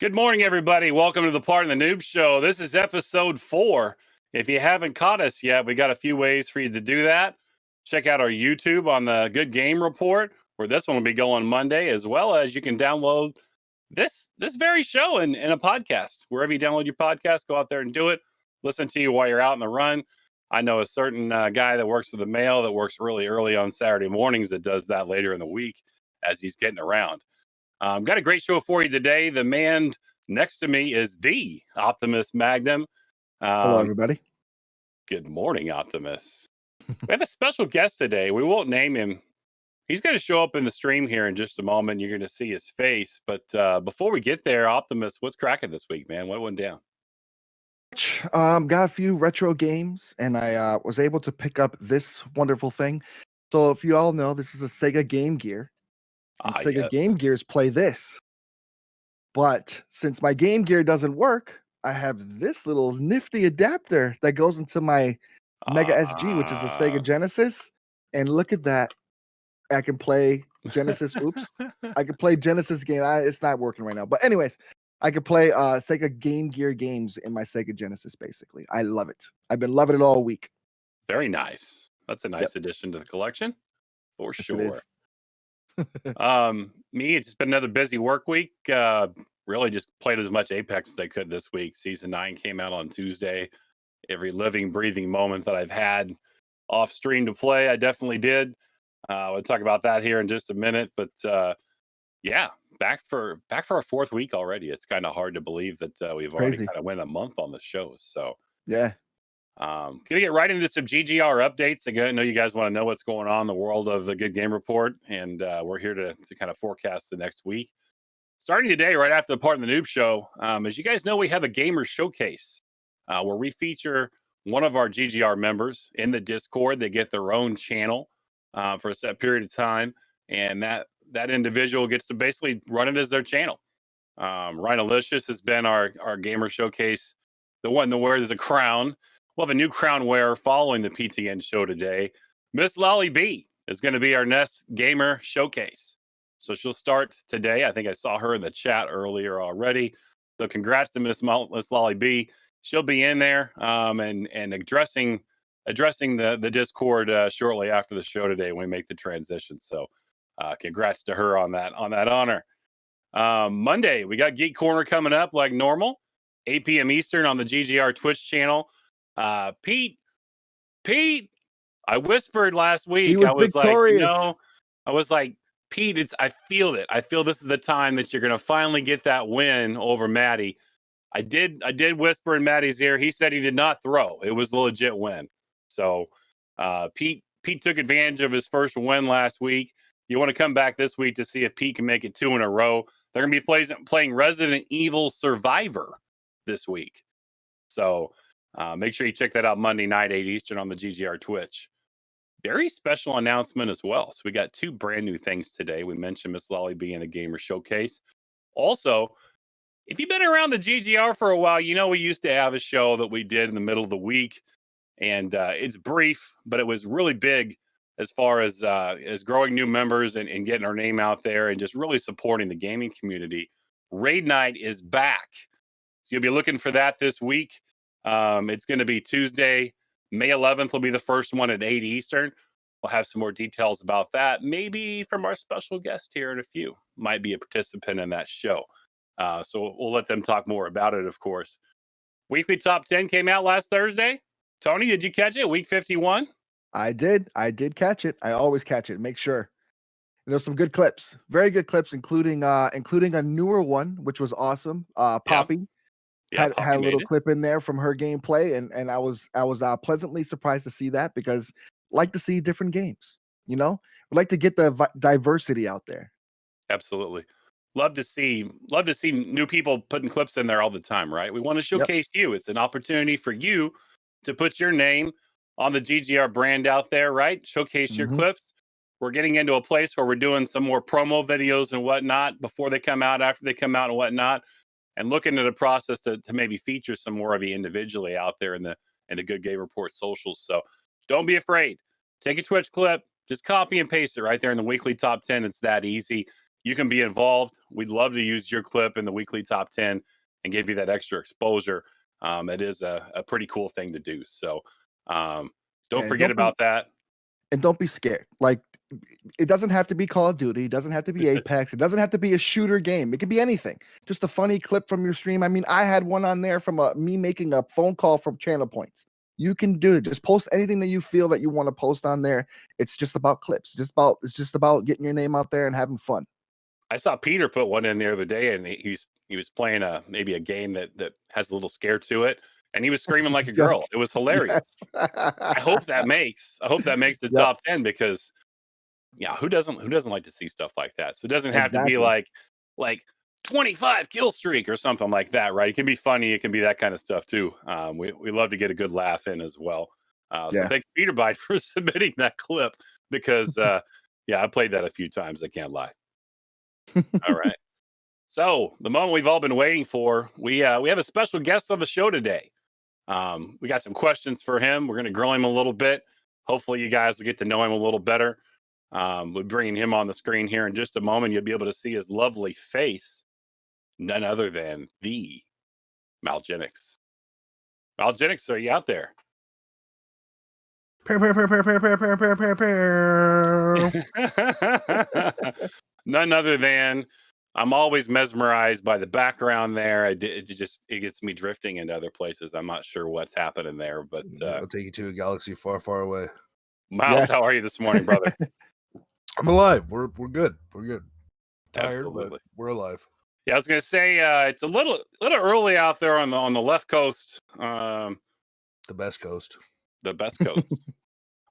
Good morning, everybody. Welcome to the Part in the Noob Show. This is episode 4. If you haven't caught us yet, we got a few ways for you to do that. Check out our YouTube on the Good Game Report, where this one will be going Monday, as well as you can download this very show in a podcast. Wherever you download your podcast, go out there and do it. Listen to you while you're out on the run. I know a certain guy that works for the mail that works really early on Saturday mornings that does that later in the week as he's getting around. Got a great show for you today. The man next to me is the OptimusMagnum. Hello, everybody. Good morning, Optimus. We have a special guest today. We won't name him. He's going to show up in the stream here in just a moment. You're going to see his face. But before we get there, Optimus, what's cracking this week, man? What went down? Got a few retro games, and I was able to pick up this wonderful thing. So if you all know, this is a Sega Game Gear. And Sega Game Gears play this. But since my Game Gear doesn't work, I have this little nifty adapter that goes into my Mega SG, which is the Sega Genesis. And look at that. I can play Genesis. Oops. I can play Genesis game. It's not working right now. But anyways, I can play Sega Game Gear games in my Sega Genesis, basically. I love it. I've been loving it all week. Very nice. That's a nice addition to the collection. For sure. Me, it's been another busy work week. Really just played as much Apex as I could this week. Season 9 came out on Tuesday. Every living, breathing moment that I've had off stream to play, I definitely did. We'll talk about that here in just a minute. But yeah, back for our fourth week already. It's kind of hard to believe that we've already kind of went a month on the show. So yeah. Gonna get right into some GGR updates. I know you guys want to know what's going on in the world of the Good Game Report, and we're here to kind of forecast the next week. Starting today, right after the Part in the Noob Show, as you guys know, we have a gamer showcase where we feature one of our GGR members in the Discord. They get their own channel for a set period of time, and that individual gets to basically run it as their channel. Rhinalicious has been our gamer showcase, the one that wears the crown. We'll have a new crown wearer following the PTN show today. Miss Lolly B is going to be our next gamer showcase. So she'll start today. I think I saw her in the chat earlier already. So congrats to Miss Lolly B. She'll be in there and addressing the Discord shortly after the show today when we make the transition. So congrats to her on that honor. Monday, we got Geek Corner coming up like normal, 8 p.m. Eastern on the GGR Twitch channel. Pete, I whispered last week. I was victorious. like, Pete, I feel it. I feel this is the time that you're going to finally get that win over Maddie. I did whisper in Maddie's ear. He said he did not throw. It was a legit win. So, Pete took advantage of his first win last week. You want to come back this week to see if Pete can make it 2 in a row. They're going to be playing Resident Evil Survivor this week. So, make sure you check that out Monday night, 8 Eastern on the GGR Twitch. Very special announcement as well. So we got 2 brand new things today. We mentioned Miss Lolly being a gamer showcase. Also, if you've been around the GGR for a while, you know we used to have a show that we did in the middle of the week. And it's brief, but it was really big as far as growing new members and getting our name out there and just really supporting the gaming community. Raid Night is back. So you'll be looking for that this week. It's going to be Tuesday, May 11th will be the first one at 8 Eastern. We'll have some more details about that. Maybe from our special guest here in a few. Might be a participant in that show. So we'll let them talk more about it, of course. Weekly Top 10 came out last Thursday. Tony, did you catch it? Week 51? I did catch it. I always catch it. Make sure. And there's some good clips. Very good clips, including a newer one, which was awesome. Poppy. Had a little clip in there from her gameplay, and I was pleasantly surprised to see that because I like to see different games. You know, we like to get the diversity out there. Absolutely, love to see new people putting clips in there all the time. Right? We want to showcase you. It's an opportunity for you to put your name on the GGR brand out there. Right? Showcase your clips. We're getting into a place where we're doing some more promo videos and whatnot before they come out, after they come out, and whatnot. And looking at a process to maybe feature some more of you individually out there in the Good Game Report socials. So don't be afraid. Take a Twitch clip, just copy and paste it right there in the weekly top 10. It's that easy. you can be involved. We'd love to use your clip in the weekly top 10 and give you that extra exposure. It is a pretty cool thing to do. So don't forget about that. And don't be scared. Like, it doesn't have to be Call of Duty. It doesn't have to be Apex. It doesn't have to be a shooter game. It could be anything. Just a funny clip from your stream. I mean, I had one on there from me making a phone call from channel points. You can do it. Just post anything that you feel that you want to post on there. It's just about clips. It's just about getting your name out there and having fun. I saw Peter put one in the other day, and he was playing maybe a game that has a little scare to it, and he was screaming like a girl. Yes. It was hilarious. Yes. I hope that makes the top 10, because who doesn't like to see stuff like that? So it doesn't have to be like 25 kill streak or something like that, right? It can be funny. It can be that kind of stuff too. We love to get a good laugh in as well. So thanks, Peter Bite, for submitting that clip, because I played that a few times. I can't lie. All right. So the moment we've all been waiting for, we have a special guest on the show today. We got some questions for him. We're going to grill him a little bit. Hopefully you guys will get to know him a little better. We're bringing him on the screen here in just a moment. You'll be able to see his lovely face. None other than the MylGenix. MylGenix, are you out there? None other than, I'm always mesmerized by the background there. It gets me drifting into other places. I'm not sure what's happening there, but I'll take you to a galaxy far, far away. Miles, how are you this morning, brother? I'm alive. We're good. We're good. Tired, Absolutely. but we're alive. Yeah, I was gonna say it's a little early out there on the left coast. The best coast. The best coast.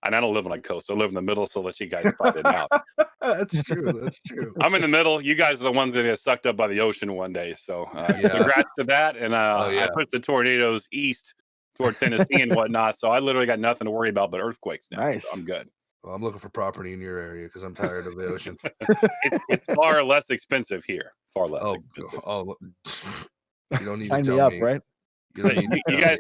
And I don't live on a coast. I live in the middle, so I'll let you guys fight it out. That's true. That's true. I'm in the middle. You guys are the ones that get sucked up by the ocean one day. So congrats to that. And I put the tornadoes east toward Tennessee and whatnot. So I literally got nothing to worry about but earthquakes now. Nice. So I'm good. Well, I'm looking for property in your area because I'm tired of the ocean. It's far less expensive here. Far less expensive. Oh, you don't need Sign to tell me up, me. right? So you guys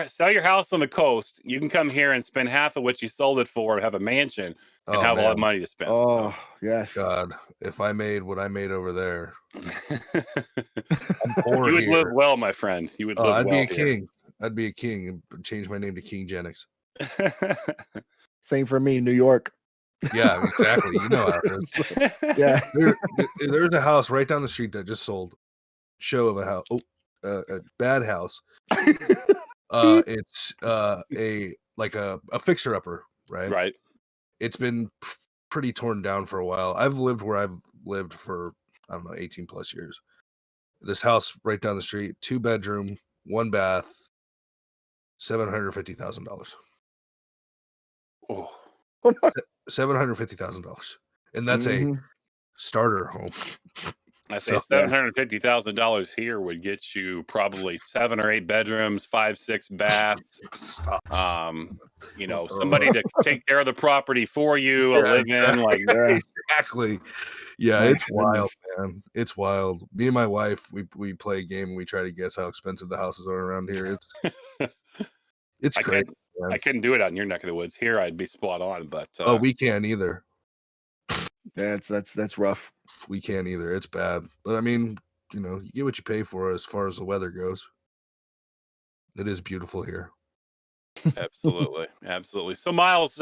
sell your house on the coast. You can come here and spend half of what you sold it for, have a mansion, and have a lot of money to spend. Oh, yes. God, if I made what I made over there, you would live well, my friend. You would live I'd well. Be a king. I'd be a king and change my name to MylGenix. Same for me, New York. Yeah, exactly. You know how it is. Yeah. There's a house right down the street that just sold. Show of a house. A bad house. It's a fixer upper, right? Right. It's been pretty torn down for a while. I've lived where I've lived for, I don't know, 18 plus years. This house right down the street, 2-bedroom, 1 bath, $750,000. Oh. $750,000, and that's a starter home. I say $750,000 here would get you probably 7 or 8 bedrooms, 5, 6 baths. Somebody to take care of the property for you, live in, like exactly. Yeah, it's wild, man. It's wild. Me and my wife, we play a game and we try to guess how expensive the houses are around here. It's crazy. I couldn't do it out in your neck of the woods. Here, I'd be spot on, but we can't either. That's rough. We can't either. It's bad. But I mean, you get what you pay for as far as the weather goes. It is beautiful here. Absolutely. Absolutely. So Miles,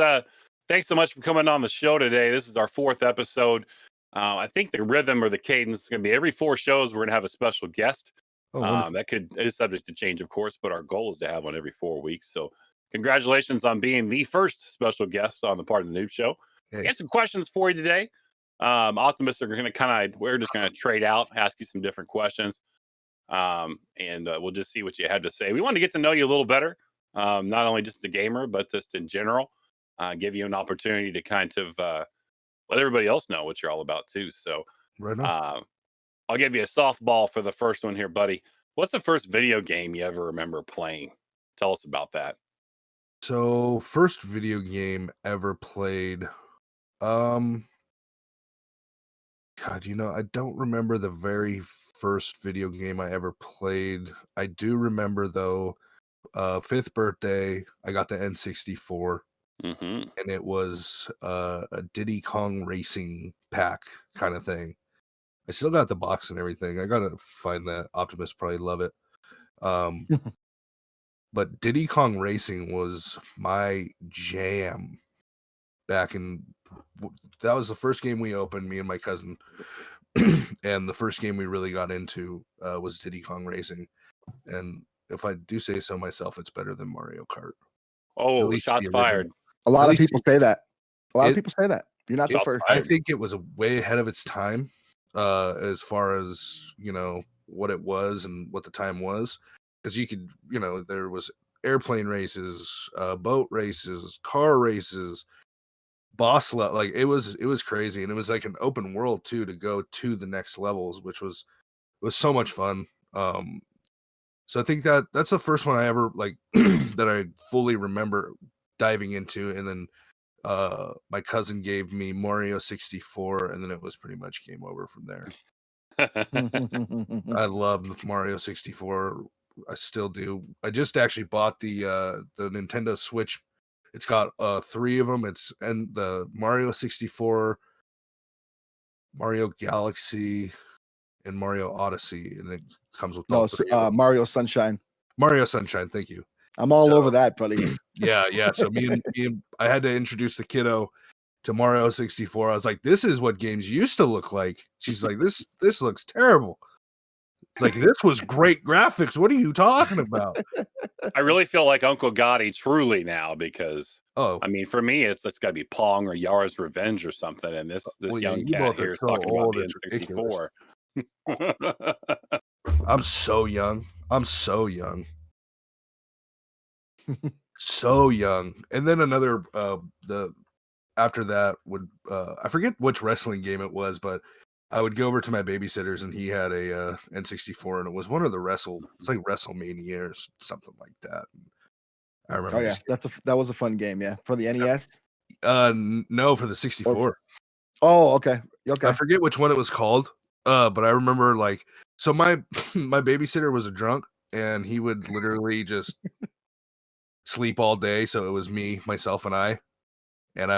thanks so much for coming on the show today. This is our 4th episode. I think the rhythm or the cadence is going to be every 4 shows, we're going to have a special guest. It is subject to change, of course, but our goal is to have one every 4 weeks. So congratulations on being the first special guest on the Part of the Noob Show. Hey. Got some questions for you today. Optimus, we're just going to trade out, ask you some different questions. And we'll just see what you had to say. We want to get to know you a little better, not only just a gamer, but just in general, give you an opportunity to kind of let everybody else know what you're all about too. So right on. I'll give you a softball for the first one here, buddy. What's the first video game you ever remember playing? Tell us about that. So first video game ever played, God, I don't remember the very first video game I ever played. I do remember though, 5th birthday, I got the N64, and it was a Diddy Kong Racing pack kind of thing. I still got the box and everything. I gotta find that. Optimus probably love it. But Diddy Kong Racing was my jam back in. That was the first game we opened, me and my cousin, and the first game we really got into was Diddy Kong Racing. And if I do say so myself, it's better than Mario Kart. Oh, shots fired. A lot of people say that. A lot of people say that. You're not the first. I think it was way ahead of its time, as far as what it was and what the time was, because you could, there was airplane races, boat races, car races, like it was crazy, and it was like an open world too to go to the next levels, which was so much fun. So I think that's the first one I ever like that I fully remember diving into, and then my cousin gave me Mario 64, and then it was pretty much game over from there. I love Mario 64. I still do. I just actually bought the Nintendo Switch. It's got 3 of them. It's the Mario 64, Mario Galaxy, and Mario Odyssey, and it comes with Mario Sunshine. Mario Sunshine, thank you. I'm all over that, buddy. Yeah. So me and I had to introduce the kiddo to Mario 64. I was like, this is what games used to look like. She's like, this looks terrible. It's like, this was great graphics. What are you talking about? I really feel like Uncle Gotti truly now, because I mean, for me, it's got to be Pong or Yara's Revenge or something. And this young cat here is talking about the N64. I'm so young. So young. And then another after that would I forget which wrestling game it was, but I would go over to my babysitter's and he had a N64, and it was one of the it's like WrestleMania or something like that. I remember. Oh yeah, that was a fun game, yeah. For the NES? No, for the 64. Oh, okay. I forget which one it was called. But I remember so my babysitter was a drunk, and he would literally just sleep all day. So it was me, myself, and I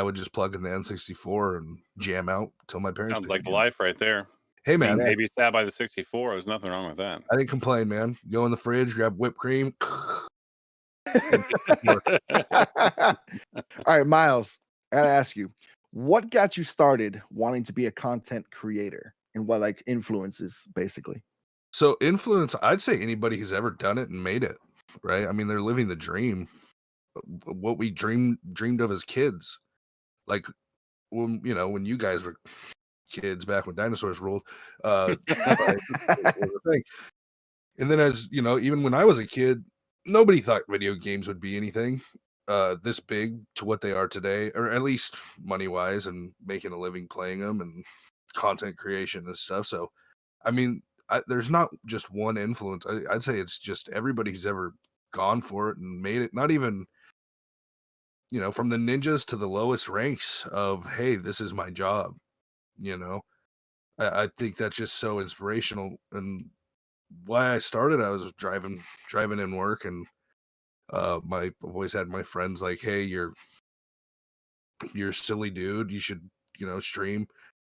would just plug in the N64 and jam out till my parents. Sounds like the life right there. Hey man, being babysat by the 64. There's nothing wrong with that. I didn't complain, man. Go in the fridge, grab whipped cream. All right, Miles, I gotta ask you, what got you started wanting to be a content creator, and what influences basically? So influence, I'd say anybody who's ever done it and made it, right? I mean, they're living the dream, what we dreamed of as kids. Like when you guys were kids back when dinosaurs ruled. And then as even when I was a kid, nobody thought video games would be anything this big to what they are today, or at least money wise, and making a living playing them and content creation and stuff. So I mean, there's not just one influence. I'd say it's just everybody who's ever gone for it and made it. Not even from the ninjas to the lowest ranks of, hey, this is my job. I think that's just so inspirational. And why I started, I was driving in work, and I've always had my friends like, hey, you're a silly dude, you should stream.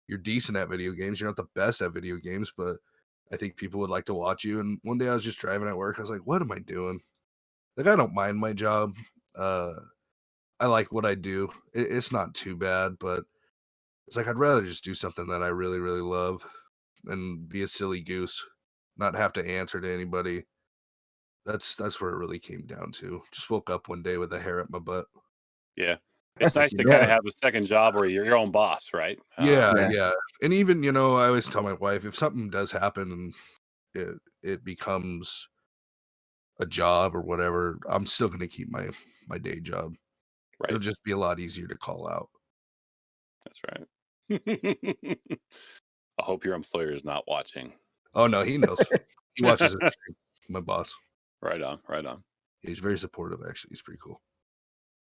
You're decent at video games. You're not the best at video games, but I think people would like to watch you. And one day I was just driving at work. I was like, what am I doing? Like, I don't mind my job. I like what I do. It's not too bad, but it's like, I'd rather just do something that I really, really love and be a silly goose, not have to answer to anybody. That's where it really came down to. Just woke up one day with a hair up my butt. Yeah. It's nice to kind of have a second job where you're your own boss, right? Yeah. And even, I always tell my wife, if something does happen and it becomes a job or whatever, I'm still going to keep my day job. Right. It'll just be a lot easier to call out. That's right. I hope your employer is not watching. Oh, no, he knows. He watches it. My boss. Right on. Yeah, he's very supportive, actually. He's pretty cool.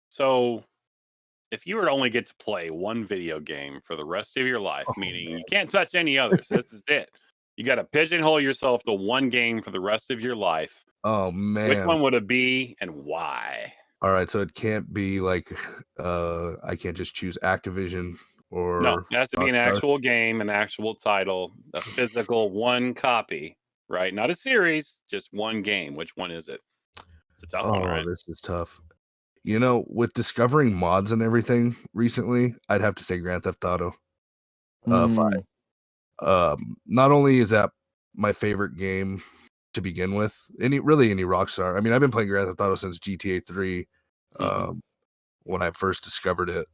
So, if you were to only get to play one video game for the rest of your life, meaning you can't touch any others, this is it. You got to pigeonhole yourself to one game for the rest of your life. Oh, man. Which one would it be and why? All right, so it can't be like I can't just choose Activision No, or it has to be an Rockstar? actual game, an actual title, a physical one copy, right? Not a series, just one game. Which one is it? It's a tough one, Oh, right? this is tough. You know, with discovering mods and everything recently, I'd have to say Grand Theft Auto 5. Mm, Not only is that my favorite game to begin with, any Rockstar. I mean, I've been playing Grand Theft Auto since GTA 3, Mhm. when I first discovered it,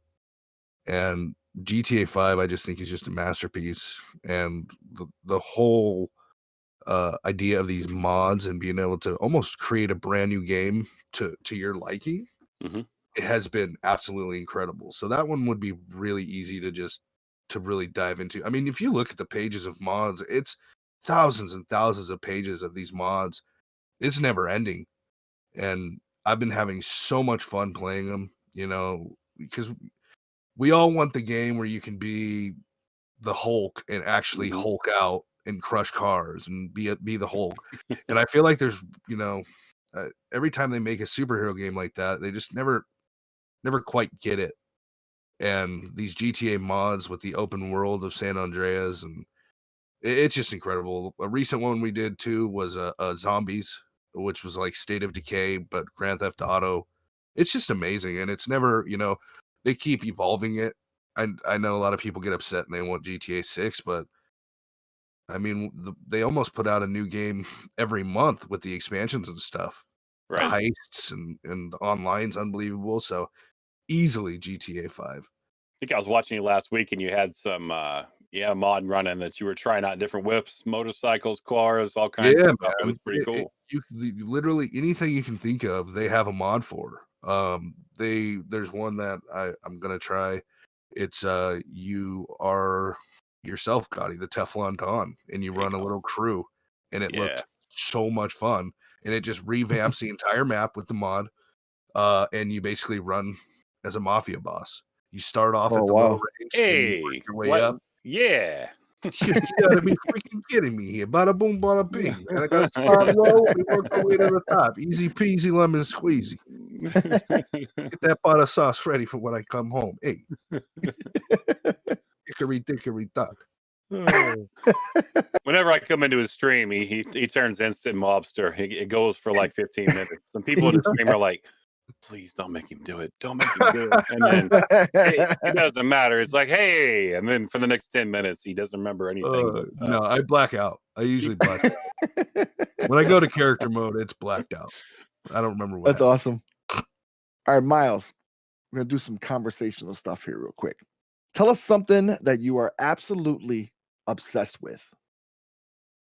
and GTA 5 I just think is just a masterpiece, and the whole idea of these mods and being able to almost create a brand new game to your liking, Mhm. it has been absolutely incredible. So that one would be really easy to really dive into. I mean, if you look at the pages of mods, it's thousands and thousands of pages of these mods. It's never ending. And I've been having so much fun playing them, you know, because we all want the game where you can be the Hulk and actually Mhm. Hulk out and crush cars and be the Hulk. And I feel like there's, you know, every time they make a superhero game like that, they just never quite get it. And these GTA mods with the open world of San Andreas, and it's just incredible. A recent one we did too was Zombies, which was like State of Decay, but Grand Theft Auto. It's just amazing, and it's never, you know, they keep evolving it. I know a lot of people get upset and they want GTA 6, but I mean, they almost put out a new game every month with the expansions and stuff. The Right. heists and the online's unbelievable. So easily GTA 5. think I was watching you last week and you had some mod running that you were trying out different whips, motorcycles, cars, all kinds of Yeah, stuff. It was man. pretty cool. Literally anything you can think of, they have a mod for. There's one that I'm gonna try. It's you are yourself, Gotti, the Teflon Don, and you There you run a go. little crew, and it Yeah. looked so much fun. And it just revamps the entire map with the mod. And you basically run as a mafia boss. You start off oh at the low wow. range and you work Hey, your way what? up. Yeah. You gotta be freaking kidding me here. Bada boom, bada bing, man. I gotta start low and we work our way to the top. Easy peasy, lemon squeezy. Get that butter sauce ready for when I come home. Hey, hickory dickory dock. Whenever I come into his stream, he turns instant mobster. It goes for like 15 minutes. Some people in the stream are like, "Please don't make him do it. Don't make him do it." And then it doesn't matter. It's like, "Hey," and then for the next 10 minutes, he doesn't remember anything. But No, I black out. I usually black out. When I go to character mode, it's blacked out. I don't remember what That's happened. awesome. All right, Miles, we're gonna do some conversational stuff here real quick. Tell us something that you are absolutely obsessed with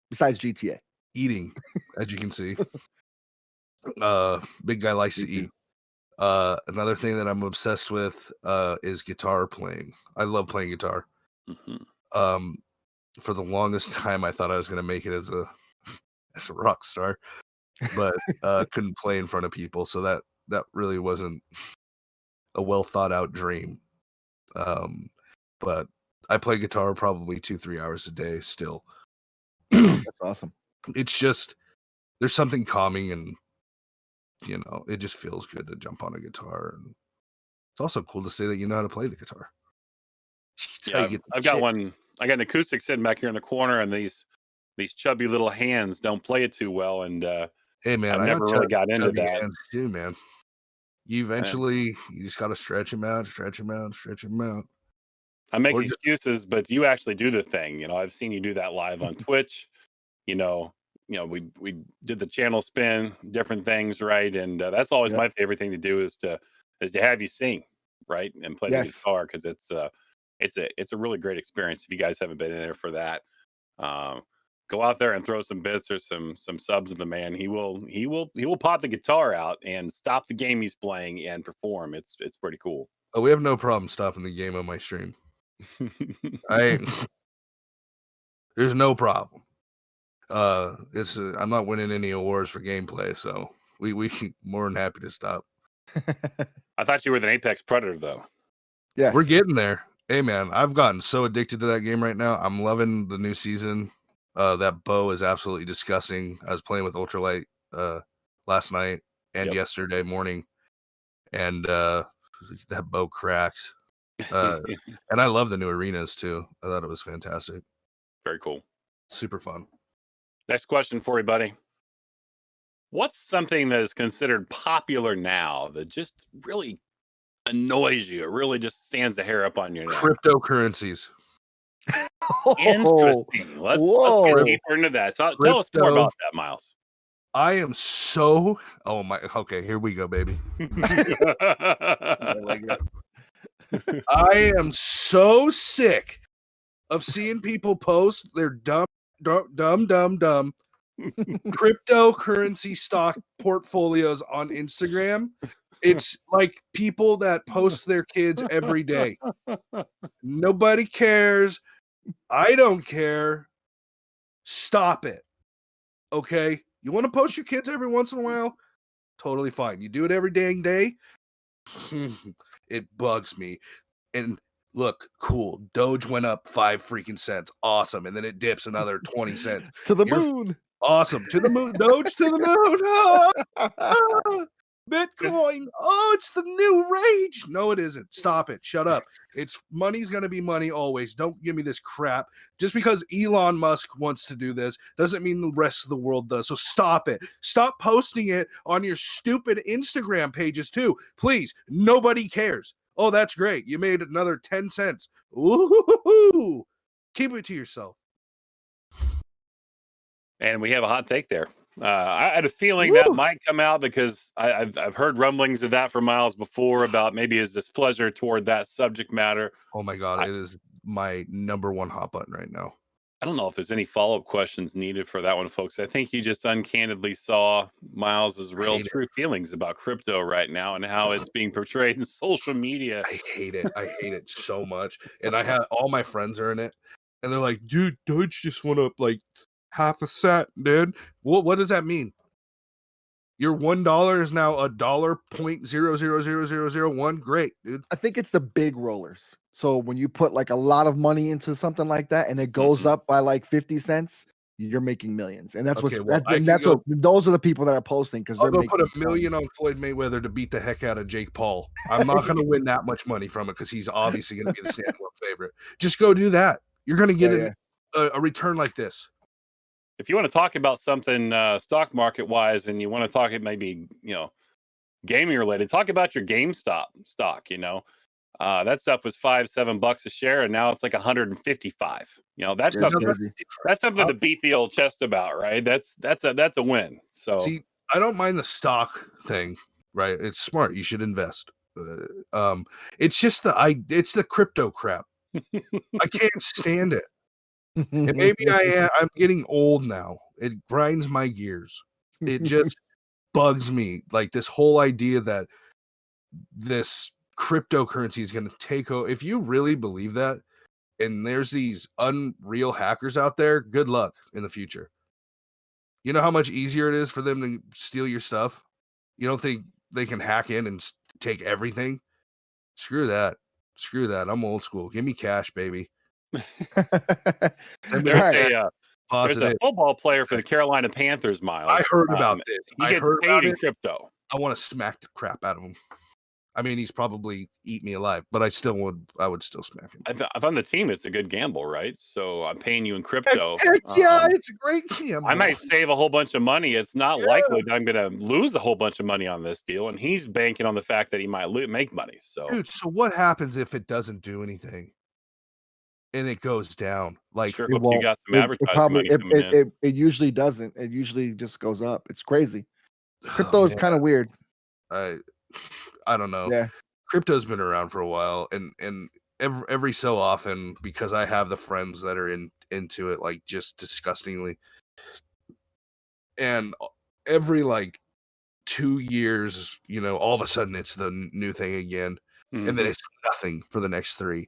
besides GTA. Eating, as you can see. Big guy likes Me to too. eat. Another thing that I'm obsessed with is guitar playing. I love playing guitar. Mhm. Um, for the longest time, I thought I was going to make it as a rock star, but couldn't play in front of people, so that really wasn't a well thought out dream. Um, but I play guitar probably 2-3 hours a day still. That's awesome. It's just there's something calming, and you know, it just feels good to jump on a guitar, and it's also cool to say that you know how to play the guitar. That's how Yeah, you I've, get the I've got chick. one. I got an acoustic sitting back here in the corner, and these chubby little hands don't play it too well, and Hey man, I've I got never really got into chubby that. hands too, man. You just gotta stretch them out, stretch them out, stretch them out. I make Or just excuses, but you actually do the thing. I've seen you do that live on Twitch. You know, we did the channel spin, different things, right? And that's always Yep. my favorite thing to do is to have you sing, right, and play the Yes. guitar because it's a really great experience. If you guys haven't been in there for that, um, go out there and throw some bits or some subs of the man. He will pop the guitar out and stop the game he's playing and perform. It's pretty cool. oh, we have no problem stopping the game on my stream. I there's no problem. It's I'm not winning any awards for gameplay, so we more than happy to stop. I thought you were an Apex Predator though. yes. We're getting there. Hey man, I've gotten so addicted to that game right now. I'm loving the new season. That bow is absolutely disgusting. I was playing with ultralight last night and Yep. yesterday morning, and that bow cracks. And I love the new arenas too. I thought it was fantastic. Very cool. Super fun. Next question for you, buddy. What's something that is considered popular now that just really annoys you? It really just stands the hair up on your neck. Cryptocurrencies. Interesting. Let's Whoa. get deeper into that. Tell us more about that, Miles. I am so okay, here we go, baby. I am so sick of seeing people post their dumb cryptocurrency stock portfolios on Instagram. It's like people that post their kids every day. Nobody cares. I don't care. Stop it. Okay? You want to post your kids every once in a while? Totally fine. You do it every dang day? It bugs me. And look, cool. Doge went up 5 freaking cents. Awesome. And then it dips another 20 cents. To the moon. Awesome. To the moon. Doge to the moon. Ah, ah, Bitcoin. Oh, it's the new rage. No, it isn't. Stop it. Shut up. It's money's going to be money always. Don't give me this crap. Just because Elon Musk wants to do this doesn't mean the rest of the world does. So stop it. Stop posting it on your stupid Instagram pages too. Please. Nobody cares. Oh, that's great. You made another 10 cents. Ooh. Keep it to yourself. And we have a hot take there. I had a feeling that might come out because I've heard rumblings of that from Miles before about maybe his displeasure toward that subject matter. Oh my God, it is my number one hot button right now. I don't know if there's any follow-up questions needed for that one, folks. I think you just uncandidly saw Miles's real true feelings about crypto right now and how it's being portrayed in social media. I hate it. I hate it so much. And I have all my friends are in it, and they're like, "Dude, Doge just went up like half a cent, dude." What does that mean? Your $1 is now $1.000001. Great, dude. I think it's the big rollers. So when you put like a lot of money into something like that and it goes up by like 50 cents, you're making millions. And that's Okay, what those are the people that are posting because they're going to making put $1 million on Floyd Mayweather to beat the heck out of Jake Paul. I'm not going to win that much money from it because he's obviously going to be the stand-up favorite. Just go do that. You're going to get a return like this. If you want to talk about something stock market wise, and you want to talk it maybe gaming related, talk about your GameStop stock. That stuff was $5-7 a share, and now it's like 155. That's something to beat the old chest about, right? That's a win. So see, I don't mind the stock thing, right? It's smart. You should invest. It's just it's the crypto crap. I can't stand it. And maybe I'm getting old now. It grinds my gears. It just bugs me. Like this whole idea that this cryptocurrency is going to take over. If you really believe that, and there's these unreal hackers out there, good luck in the future. You know how much easier it is for them to steal your stuff? You don't think they can hack in and take everything? Screw that. I'm old school. Give me cash, baby. There's a football player for the Carolina Panthers, Miles. I heard about this. He gets paid in crypto. I want to smack the crap out of him. I mean, he's probably eat me alive, but I would still smack him. If I'm the team, it's a good gamble, right? So I'm paying you in crypto. Heck yeah, it's a great gamble. I might save a whole bunch of money. It's not likely that I'm going to lose a whole bunch of money on this deal, and he's banking on the fact that he might make money. So, dude, so what happens if it doesn't do anything? And it goes down. Like sure, you got some advertising money coming in. It usually doesn't. It usually just goes up. It's crazy. Crypto is kind of weird. I don't know. Yeah, crypto's been around for a while, and every so often, because I have the friends that are into it, like just disgustingly, and every like 2 years, all of a sudden it's the new thing again, and then it's nothing for the next 3.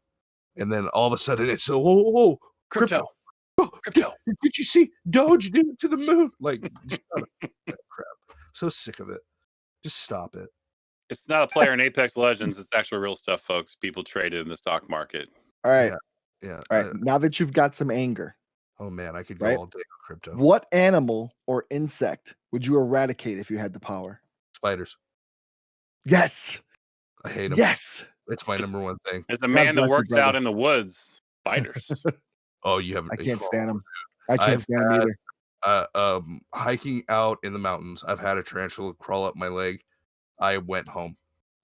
And then all of a sudden it's crypto. Crypto. Did you see Doge did it to the moon? Like crap. So sick of it. Just stop it. It's not a player in Apex Legends. It's actual real stuff, folks. People trade it in the stock market. All right. Yeah. All right. Now that you've got some anger. Oh man, I could go all day on crypto. What animal or insect would you eradicate if you had the power? Spiders. Yes. I hate them. Yes. It's my number one thing. As a man that bless you, works out brother. in the woods, spiders. Oh, you haven't. I can't stand them. I can't stand them either. Hiking out in the mountains, I've had a tarantula crawl up my leg. I went home.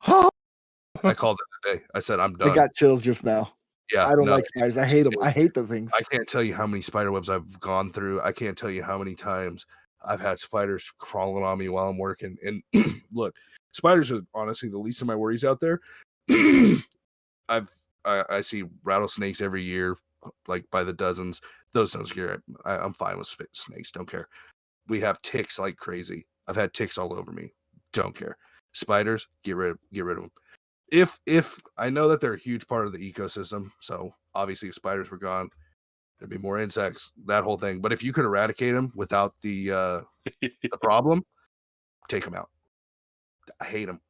I called it a day. I said, I'm done. I got chills just now. Yeah, I don't no, like spiders. I hate them. I hate the things. I can't tell you how many spider webs I've gone through. I can't tell you how many times I've had spiders crawling on me while I'm working. And look, spiders are honestly the least of my worries out there. I see rattlesnakes every year, like by the dozens. Those don't scare. I'm fine with snakes. Don't care. We have ticks like crazy. I've had ticks all over me. Don't care. Spiders, get rid of them. If I know that they're a huge part of the ecosystem, so obviously if spiders were gone, there'd be more insects, that whole thing. But if you could eradicate them without the problem, take them out. I hate them.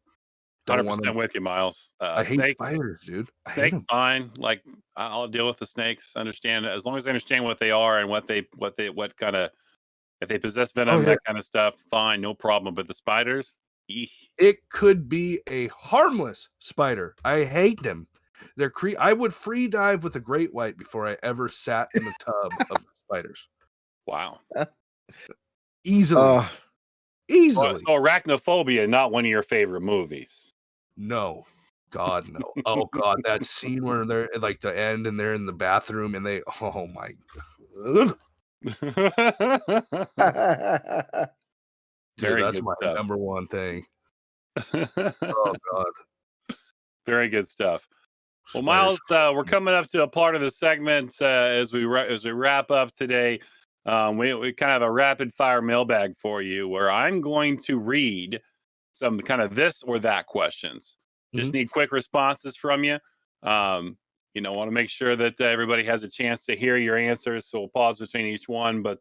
100% with you, Miles. I hate snakes, spiders, dude. I hate snakes, them. fine. Like I'll deal with the snakes. Understand as long as I understand what they are and what kind of if they possess venom, that kind of stuff. Fine, no problem. But the spiders, eek. It could be a harmless spider. I hate them. I would free dive with a great white before I ever sat in the tub of spiders. Wow. Easily. Easily. So Arachnophobia, not one of your favorite movies. No. God, no. Oh, God. That scene where they're like the end and they're in the bathroom and oh, my. Dude, that's my number one thing. Oh, God. Very good stuff. Well, Miles, we're coming up to a part of the segment as we wrap up today. We kind of have a rapid fire mailbag for you where I'm going to read some kind of this or that questions. Just need quick responses from you. Want to make sure that everybody has a chance to hear your answers. So we'll pause between each one, but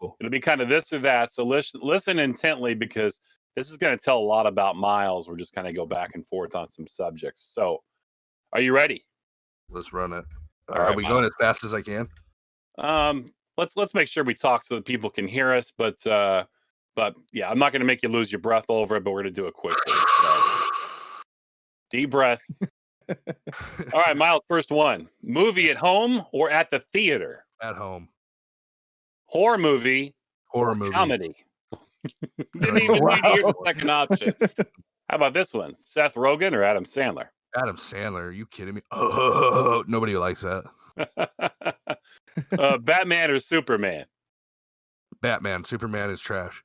cool. It'll be kind of this or that. So listen intently because this is going to tell a lot about Miles. We're just kind of go back and forth on some subjects. So are you ready? Let's run it. Are we going as fast as I can? Let's make sure we talk so that people can hear us. But yeah, I'm not going to make you lose your breath over it. But we're going to do it quickly. So, deep breath. All right, Miles. First one: movie at home or at the theater? At home. Horror movie. Horror movie. Comedy. Didn't even need to hear the second option. How about this one? Seth Rogen or Adam Sandler? Adam Sandler. Are you kidding me? Oh, nobody likes that. Batman or Superman? Batman. Superman is trash.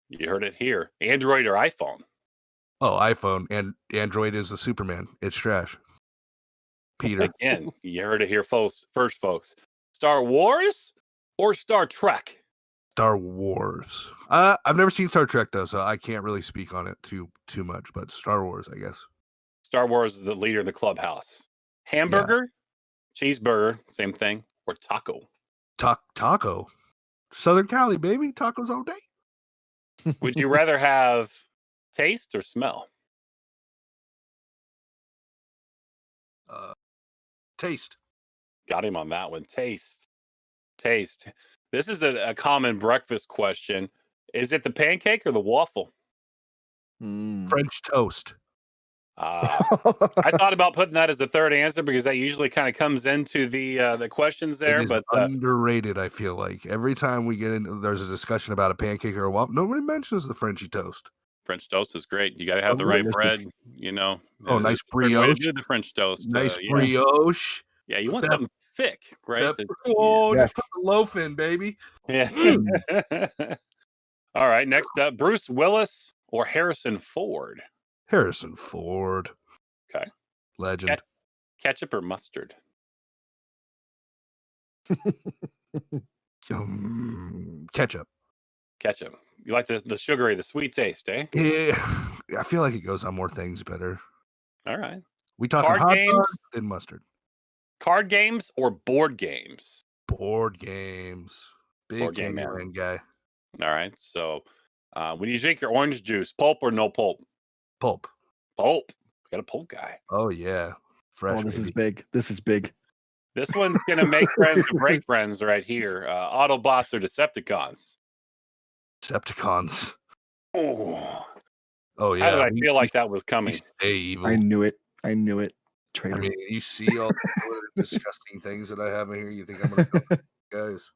You heard it here. Android or iPhone? Oh, iPhone. And Android is the Superman. It's trash. Peter. Again, you heard it here first, folks. Star Wars or Star Trek? Star Wars. I've never seen Star Trek though, so I can't really speak on it too much. But Star Wars, I guess. Star Wars is the leader of the clubhouse. Hamburger, cheeseburger, same thing, or taco? Taco. Southern Cali, baby. Tacos all day. Would you rather have taste or smell? Taste. Got him on that one. Taste. This is a common breakfast question. Is it the pancake or the waffle? French toast. I thought about putting that as the third answer because that usually kind of comes into the questions there. It is but underrated, I feel like. Every time we get in, there's a discussion about a pancake or a waffle. Nobody mentions the Frenchy toast. French toast is great. You got to have the right bread, Oh, nice brioche. Do the French toast. Nice brioche. Yeah, you want something thick, right? Just put the loaf in, baby. Yeah. All right, next up, Bruce Willis or Harrison Ford? Harrison Ford. Okay. Legend. Ketchup or mustard? Ketchup. Ketchup. You like the sugary, the sweet taste, eh? Yeah. I feel like it goes on more things better. All right. We talking Card hot games dogs and mustard. Card games or board games? Board games. Big Board game man guy. All right. So when you drink your orange juice, pulp or no pulp? Pulp. Pulp. Got a pulp guy. Oh yeah. Fresh. Oh, this is big. This is big. This one's gonna make friends or break friends right here. Autobots or Decepticons? Decepticons. Oh yeah. How did I feel like that was coming? Stay evil. I knew it. I knew it. I Traitor. mean, you see all the disgusting things that I have in here. You think I'm gonna go, guys?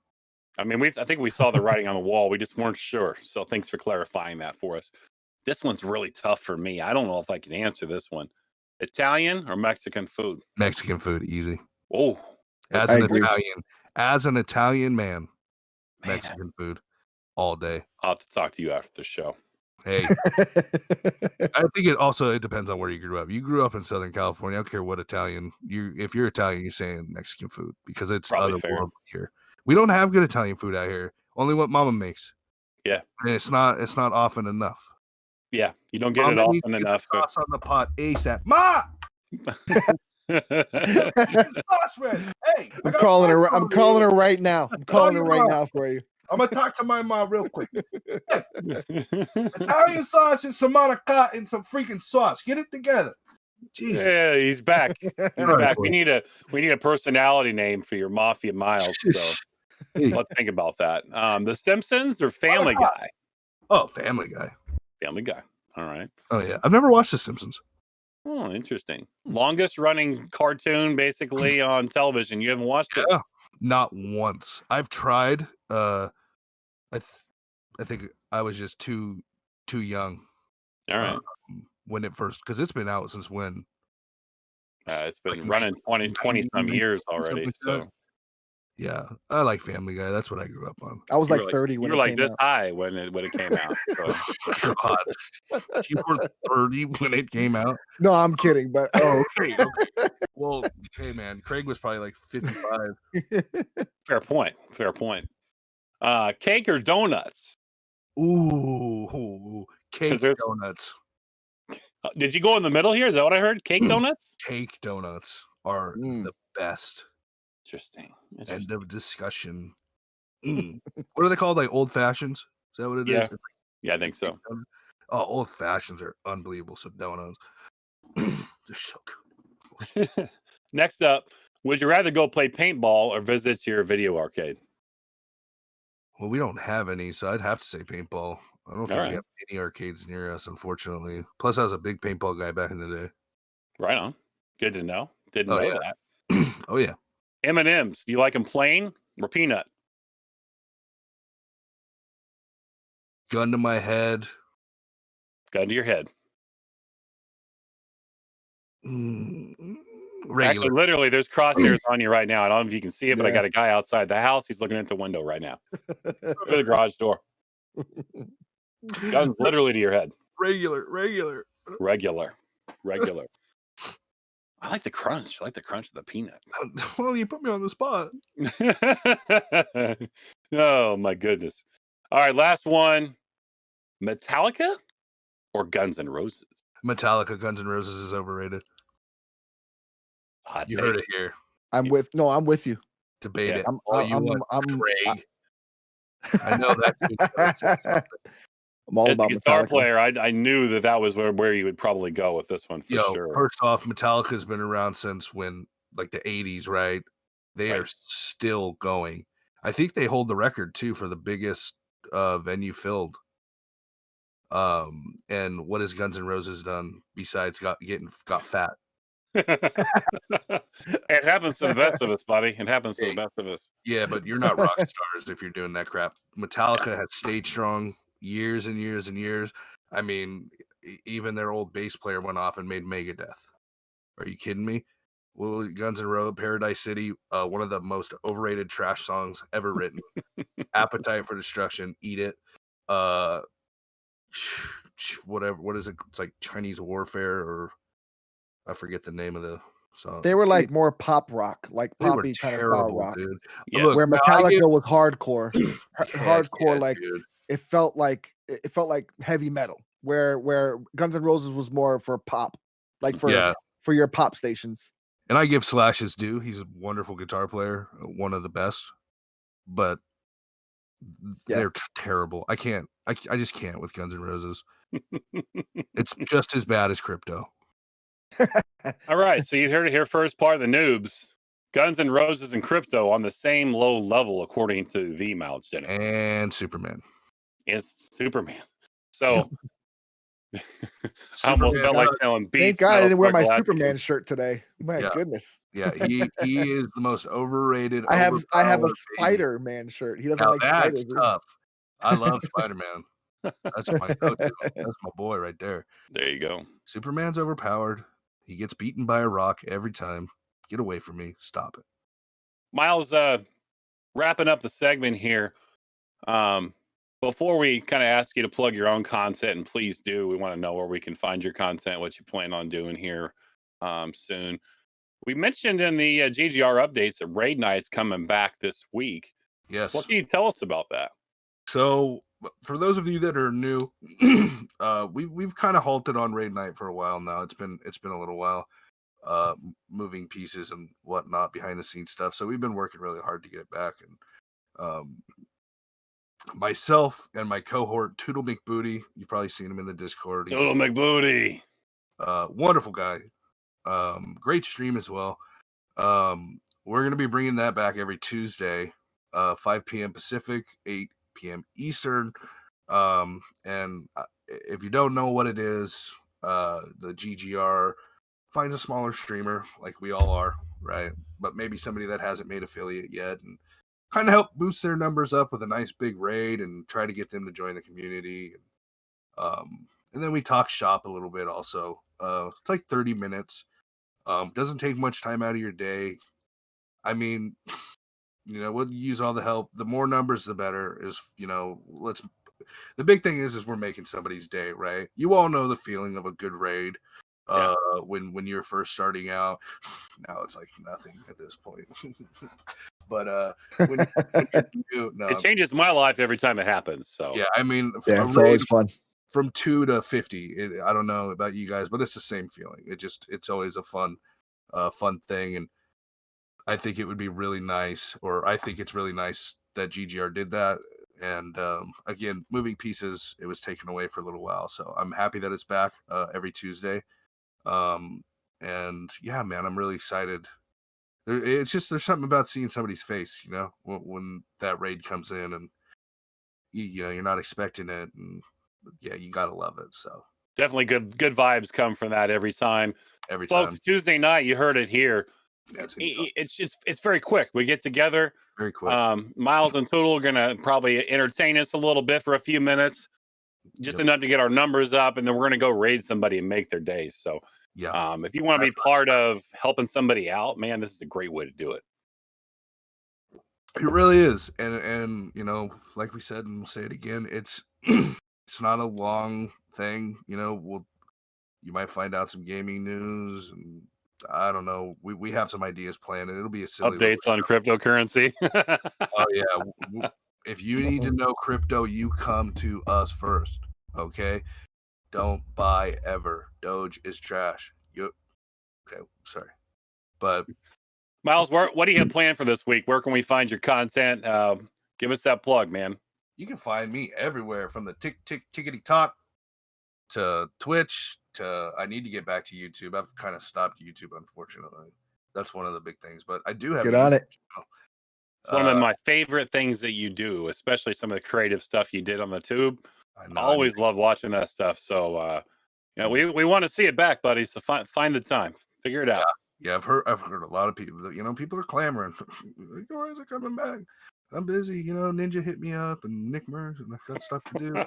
I mean, I think we saw the writing on the wall. We just weren't sure. So thanks for clarifying that for us. This one's really tough for me. I don't know if I can answer this one. Italian or Mexican food? Mexican food, easy. Oh, As I an agree. Italian man, man. Mexican food all day. I'll have to talk to you after the show. Hey, I think it depends on where you grew up. You grew up in Southern California. I don't care what Italian if you're Italian, you're saying Mexican food because it's Probably fair. otherworldly here. We don't have good Italian food out here. Only what Mama makes. Yeah, and it's not often enough. yeah, you don't get Mama it needs often to get enough. the sauce on the pot ASAP. Ma, get the sauce ready. Hey, I'm calling her. I'm calling her right now. I'm calling her right now for you. I'm gonna talk to my mom real quick. Italian sauce and some manicotti and some freaking sauce. Get it together. Jesus. Yeah, he's back. He's Right, back. boy. We need a personality name for your Mafia Miles. So Hey. let's think about that. The Simpsons or Family Guy? Oh, Family Guy. Family Guy. All right. Oh yeah, I've never watched The Simpsons. Oh, interesting. Longest running cartoon basically on television. You haven't watched it? Yeah, not once. I've tried. I think I was just too young All right. when it first, because it's been out since when? It's been like running 20 some years already. like So that. Yeah, I like Family Guy. That's what I grew up on. I was you like were 30 when you it were like came this out. high when it came out. So. God, you were 30 when it came out. No, I'm kidding. But Oh, okay. Well, hey man, Craig was probably like 55. Fair point. Fair point. Cake or donuts? Ooh, cake there's- donuts. Did you go in the middle here? Is that what I heard? Cake donuts? Cake donuts are the best. Interesting. End of discussion. What are they called? Like old fashions? Is that what it is? Yeah, I think so. Oh, old fashions are unbelievable. So donuts, they're so good. Next up, would you rather go play paintball or visit your video arcade? Well, we don't have any, so I'd have to say paintball. I don't think Alright. we have any arcades near us, unfortunately. Plus, I was a big paintball guy back in the day. Right on. Good to know. Didn't know yeah. that. Oh yeah. M&Ms. Do you like them plain or peanut? Gun to my head. Gun to your head. Regular. Actually, literally, there's crosshairs on you right now. I don't know if you can see it, but I got a guy outside the house. He's looking at the window right now. Through the garage door. Gun literally to your head. Regular. Regular. I like the crunch. I like the crunch of the peanut. Well, you put me on the spot. Oh, my goodness. All right, last one. Metallica or Guns N' Roses? Metallica, Guns N' Roses is overrated. Hot You take. heard it here. I'm with you. Debate Yeah. it. I'm Craig. I know that. I'm all As about a guitar Metallica. player, I knew that was where you would probably go with this one for sure. First off, Metallica's been around since when, like the 80s, right? They Right. are still going. I think they hold the record too for the biggest venue filled. And what has Guns N' Roses done besides got fat? It happens to the best of us, buddy. It happens to the best of us. Yeah, but you're not rock stars if you're doing that crap. Metallica has stayed strong years and years and years. I mean, even their old bass player went off and made Megadeth. Are you kidding me? Well, Guns N' Roses, Paradise City, one of the most overrated trash songs ever written. Appetite for Destruction, Eat It. Whatever. What is it? It's like Chinese Warfare, or I forget the name of the song. They were like more pop rock, like They were poppy kind of style terrible, rock. dude. Yeah. Look, Where now I Metallica give- was hardcore. Hardcore, like dude. it felt like heavy metal. Where Guns N' Roses was more for pop, like for your pop stations. And I give Slash his due. He's a wonderful guitar player, one of the best. But they're terrible. I just can't with Guns N' Roses. It's just as bad as Crypto. All right, so you heard it here first. Part of the Noobs. Guns N' Roses and Crypto on the same low level, according to the MylGenix. And Superman. It's Superman. So I almost felt like telling Thank Beats. God I didn't wear my glad Superman shirt today. My Yeah. goodness. Yeah, he is the most overrated. I have a overpowered baby. Spider-Man shirt. He doesn't Now like that's spiders. tough. I love Spider-Man. That's my go-to. That's my boy right there. There you go. Superman's overpowered. He gets beaten by a rock every time. Get away from me. Stop it. Miles, wrapping up the segment here. Before we kind of ask you to plug your own content, and please do, we want to know where we can find your content, what you plan on doing here soon. We mentioned in the GGR updates that Raid Night's coming back this week. Yes. What can you tell us about that? So, for those of you that are new, we've kind of halted on Raid Night for a while now. It's been a little while, moving pieces and whatnot, behind the scenes stuff. So we've been working really hard to get it back. And myself and my cohort, Toodle McBooty, you've probably seen him in the Discord. Toodle McBooty, wonderful guy, great stream as well. We're gonna be bringing that back every Tuesday, 5 p.m. Pacific, 8 p.m. Eastern. And if you don't know what it is, the GGR finds a smaller streamer like we all are, right? But maybe somebody that hasn't made affiliate yet, and kind of help boost their numbers up with a nice big raid and try to get them to join the community. And then we talk shop a little bit also. It's like 30 minutes. Doesn't take much time out of your day. I mean, we'll use all the help. The more numbers, the better. The big thing is we're making somebody's day, right? You all know the feeling of a good raid. When you're first starting out. Now it's like nothing at this point. But when it changes my life every time it happens. So yeah, I mean, it's always fun. From 2 to 50, I don't know about you guys, but it's the same feeling. It's always a fun thing, and I think it would be really nice, or I think it's really nice that GGR did that. And again, moving pieces, it was taken away for a little while, so I'm happy that it's back every Tuesday. And yeah, man, I'm really excited. There's something about seeing somebody's face, when that raid comes in, and you're not expecting it, and yeah, you gotta love it. So definitely good vibes come from that every time. Folks, Tuesday night, you heard it here. Yeah, it's very quick. We get together very quick. Miles and Toodle are gonna probably entertain us a little bit for a few minutes, just enough to get our numbers up, and then we're gonna go raid somebody and make their day. So yeah, if you want to be part of helping somebody out, man, this is a great way to do it. It really is. And like we said, and we'll say it again, it's it's not a long thing. You might find out some gaming news, and I don't know. We have some ideas planned, and it'll be a silly updates on cryptocurrency. Oh yeah. If you need to know crypto, you come to us first. Okay. Don't buy ever. Doge is trash. Okay, sorry. But Miles, what do you have planned for this week? Where can we find your content? Give us that plug, man. You can find me everywhere, from the tickety talk to Twitch to I need to get back to YouTube. I've kind of stopped YouTube, unfortunately. That's one of the big things. But I do have get on it. Channel. It's one of my favorite things that you do, especially some of the creative stuff you did on the tube. I always love watching that stuff. So we want to see it back, buddy. So find the time. Figure it out. Yeah, I've heard a lot of people that, people are clamoring. Like, why is it coming back? I'm busy, Ninja hit me up and Nick Mers, and I got stuff to do.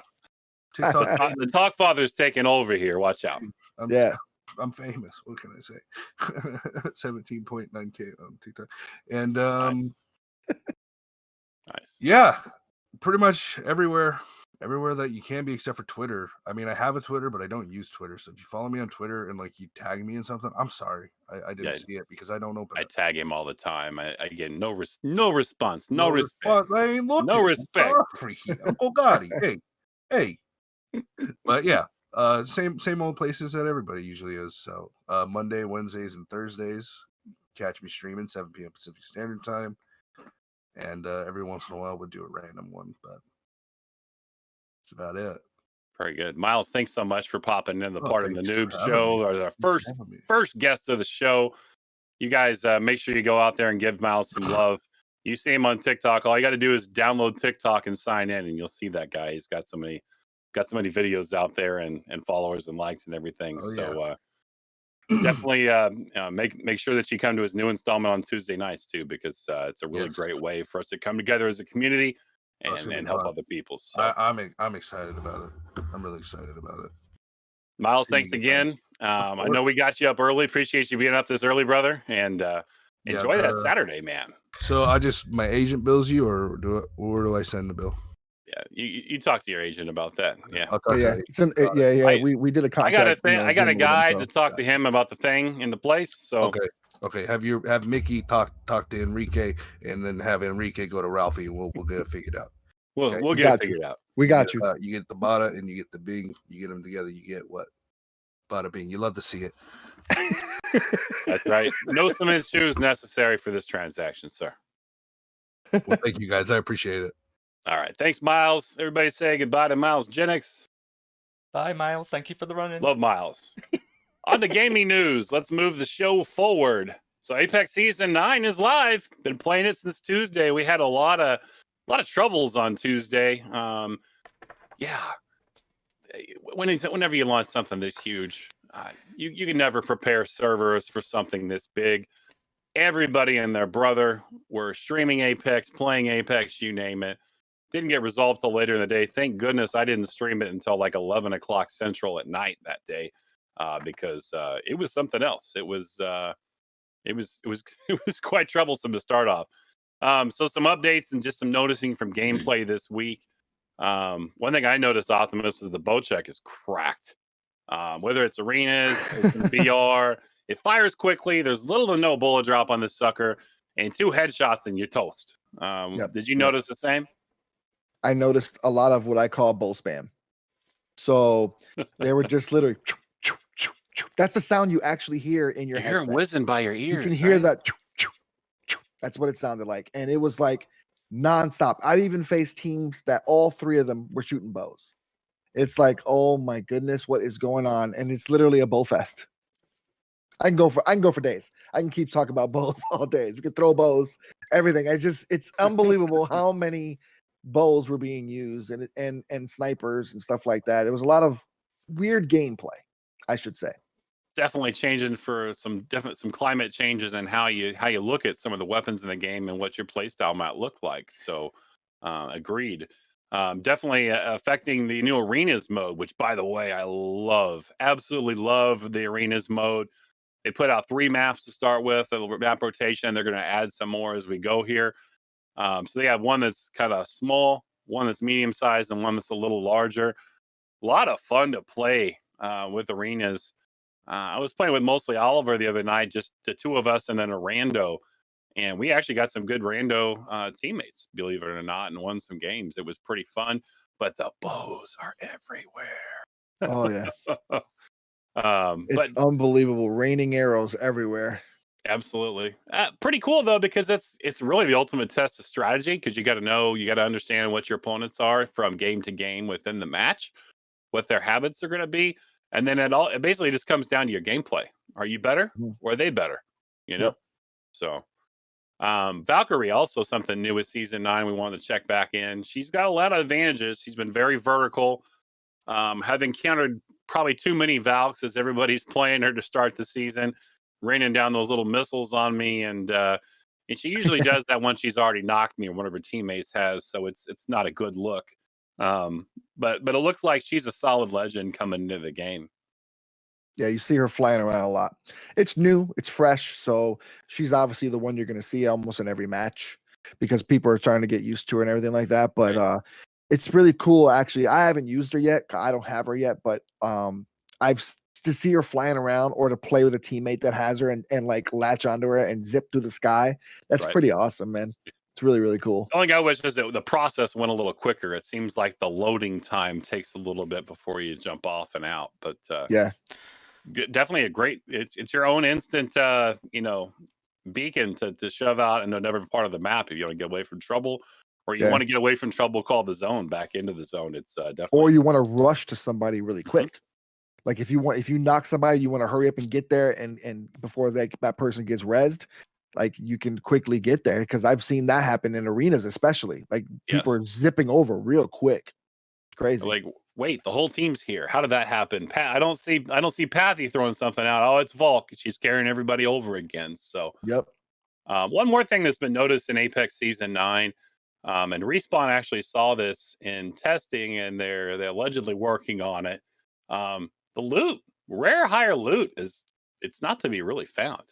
TikTok. The Talk Father's taking over here. Watch out. I'm famous. What can I say? 17.9K on TikTok. And nice. Yeah, pretty much everywhere that you can be, except for Twitter. I mean, I have a Twitter, but I don't use Twitter. So if you follow me on Twitter and you tag me in something, I'm sorry. I didn't see it because I don't open it. I tag him all the time. I get no response, no respect. I ain't looking. No respect. Uncle Gotti. Hey. But yeah, same old places that everybody usually is. So Monday, Wednesdays, and Thursdays, catch me streaming 7 p.m. Pacific Standard Time. And every once in a while we'll do a random one, but that's about it. Very good. Miles, thanks so much for popping in the part of the Noobs show, or the first guest of the show. You guys make sure you go out there and give Miles some love. You see him on TikTok. All you got to do is download TikTok and sign in, and you'll see that guy. He's got so many got so many videos out there and followers and likes and everything. Oh, So definitely make sure that you come to his new installment on Tuesday nights too, because it's a really great way for us to come together as a community and help other people. So I'm excited about it. I'm really excited about it. Miles, thanks again. I know we got you up early. Appreciate you being up this early, brother, and enjoy that Saturday, man. So my agent bills you, or where do I send the bill? Yeah, you talk to your agent about that. Yeah, I'll talk to we did a contact. I got a guy to talk to him about the thing in the place. So okay. Have Mickey talk to Enrique, and then have Enrique go to Ralphie, and we'll get it figured out. We'll get it figured out. We got you. You get the Bada and you get the Bing. You get them together. You get what? Bada Bing. You love to see it. That's right. No cement shoes necessary for this transaction, sir. Well, thank you guys. I appreciate it. All right. Thanks, Miles. Everybody say goodbye to MylGenix. Bye, Miles. Thank you for the run-in. Love Miles. On to gaming news. Let's move the show forward. So Apex Season 9 is live. Been playing it since Tuesday. We had a lot of troubles on Tuesday. Whenever you launch something this huge, you can never prepare servers for something this big. Everybody and their brother were streaming Apex, playing Apex, you name it. Didn't get resolved till later in the day. Thank goodness I didn't stream it until like 11 o'clock Central at night that day, because it was something else. It was quite troublesome to start off. So some updates and just some noticing from gameplay this week. One thing I noticed, Optimus, is the bow check is cracked. Whether it's arenas, it's in VR, it fires quickly. There's little to no bullet drop on this sucker, and 2 headshots and you're toast. Did you notice the same? I noticed a lot of what I call bow spam. So they were just literally. That's the sound you actually hear in your head. You're whizzing by your ears. You can hear that. That's what it sounded like, and it was like nonstop. I've even faced teams that all 3 of them were shooting bows. It's like, oh my goodness, what is going on? And it's literally a bow fest. I can go for days. I can keep talking about bows all days. We can throw bows, everything. It's unbelievable how many bows were being used and snipers and stuff like that. It was a lot of weird gameplay, I should say. Definitely changing for some climate changes and how you look at some of the weapons in the game and what your playstyle might look like. So agreed. Definitely affecting the new arenas mode, which, by the way, I absolutely love the arenas mode. They put out 3 maps to start with, a map rotation. They're going to add some more as we go here. So they have one that's kind of small, one that's medium sized, and one that's a little larger. A lot of fun to play with arenas. I was playing with mostly Oliver the other night, just the 2 of us and then a rando. And we actually got some good rando teammates, believe it or not, and won some games. It was pretty fun, but the bows are everywhere. Oh, yeah. It's unbelievable. Raining arrows everywhere. Absolutely. Pretty cool, though, because it's really the ultimate test of strategy, because you got to understand what your opponents are from game to game within the match, what their habits are going to be. And then it basically just comes down to your gameplay. Are you better or are they better? You know? Yep. So Valkyrie, also something new with Season 9 we wanted to check back in. She's got a lot of advantages. She's been very vertical. Have encountered probably too many Valks as everybody's playing her to start the season, raining down those little missiles on me. And she usually does that once she's already knocked me or one of her teammates has. So it's not a good look. But it looks like she's a solid legend coming into the game. Yeah, you see her flying around a lot. It's new, it's fresh, so she's obviously the one you're going to see almost in every match because people are trying to get used to her and everything like that. But it's really cool, actually. I haven't used her yet. I don't have her yet, but to see her flying around or to play with a teammate that has her and like latch onto her and zip through the sky. That's pretty awesome, man. It's really, really cool. The only I wish is that the process went a little quicker. It seems like the loading time takes a little bit before you jump off and out. But yeah, definitely a great. It's your own instant, beacon to shove out into another part of the map if you want to get away from trouble, or you want to get away from trouble called the zone back into the zone. It's definitely. Or you want to rush to somebody really quick. Like if you knock somebody, you want to hurry up and get there and before that person gets rezzed. Like you can quickly get there because I've seen that happen in arenas, especially like people are zipping over real quick. Crazy. Like wait, the whole team's here. How did that happen? I don't see Patty throwing something out. Oh, it's Volk. She's carrying everybody over again. So Yep. one more thing that's been noticed in Apex Season 9, and Respawn actually saw this in testing, and they're allegedly working on it. The loot, rare higher loot, it's not to be really found.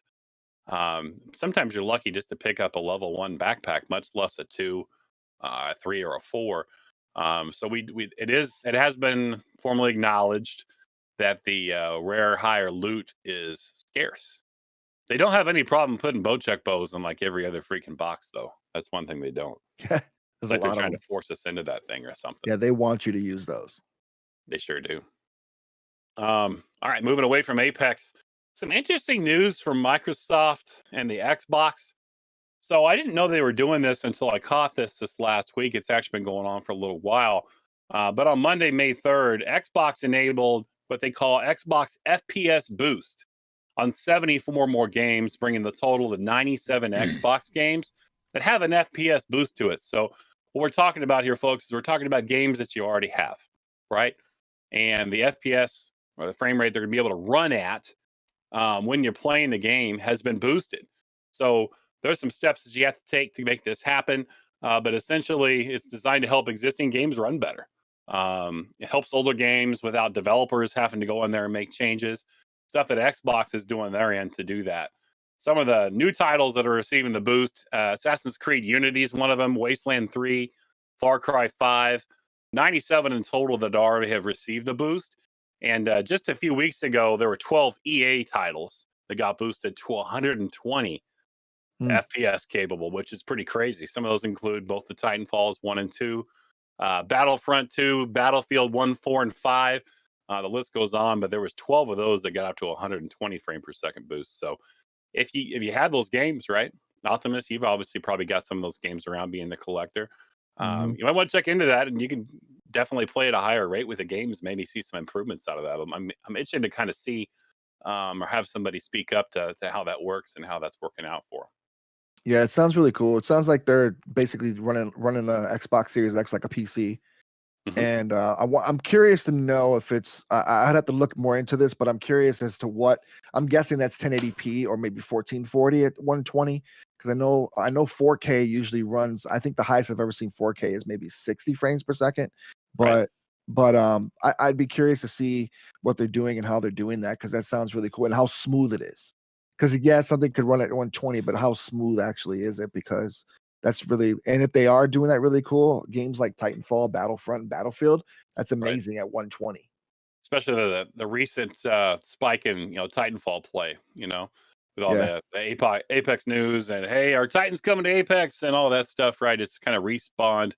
Sometimes you're lucky just to pick up a level 1 backpack, much less a 2, 3, or a 4. So it has been formally acknowledged that the rare higher loot is scarce. They don't have any problem putting bowcheck bows in like every other freaking box, though. That's one thing they don't. Yeah, It's there's like a they're lot of trying them. to force us into that thing or something. Yeah, they want you to use those. They sure do. All right, moving away from Apex, some interesting news from Microsoft and the Xbox. So I didn't know they were doing this until I caught this last week. It's actually been going on for a little while. But on Monday, May 3rd, Xbox enabled what they call Xbox FPS Boost on 74 more games, bringing the total to 97 Xbox games that have an FPS boost to it. So what we're talking about here, folks, is we're talking about games that you already have, right? And the FPS, or the frame rate they're going to be able to run at when you're playing the game, has been boosted. So there's some steps that you have to take to make this happen. But essentially, it's designed to help existing games run better. It helps older games without developers having to go in there and make changes. Stuff that Xbox is doing their end to do that. Some of the new titles that are receiving the boost, Assassin's Creed Unity is one of them, Wasteland 3, Far Cry 5, 97 in total that already have received the boost. And just a few weeks ago, there were 12 EA titles that got boosted to 120 FPS capable, which is pretty crazy. Some of those include both the Titanfalls 1 and 2, Battlefront 2, Battlefield 1, 4, and 5. The list goes on, but there was 12 of those that got up to 120 frame per second boost. So if you had those games, right, Optimus, you've obviously probably got some of those games around being the collector. You might want to check into that, and you can definitely play at a higher rate with the games, maybe see some improvements out of that. I'm itching to kind of see or have somebody speak up to how that works and how that's working out for them. Yeah, it sounds really cool. It sounds like they're basically running a Xbox Series X like a PC. And I'm curious to know if it's. I'd have to look more into this, but I'm curious as to what. I'm guessing that's 1080p or maybe 1440 at 120, because I know 4K usually runs. I think the highest I've ever seen 4K is maybe 60 frames per second. But I'd be curious to see what they're doing and how they're doing that, because that sounds really cool and how smooth it is. Because yeah, something could run at 120, but how smooth actually is it? Because that's really, and if they are doing that really cool, games like Titanfall, Battlefront, and Battlefield, that's amazing at 120. Especially the recent spike in Titanfall play, with all the Apex news and hey, our Titan's coming to Apex and all that stuff, right? It's kind of respawned,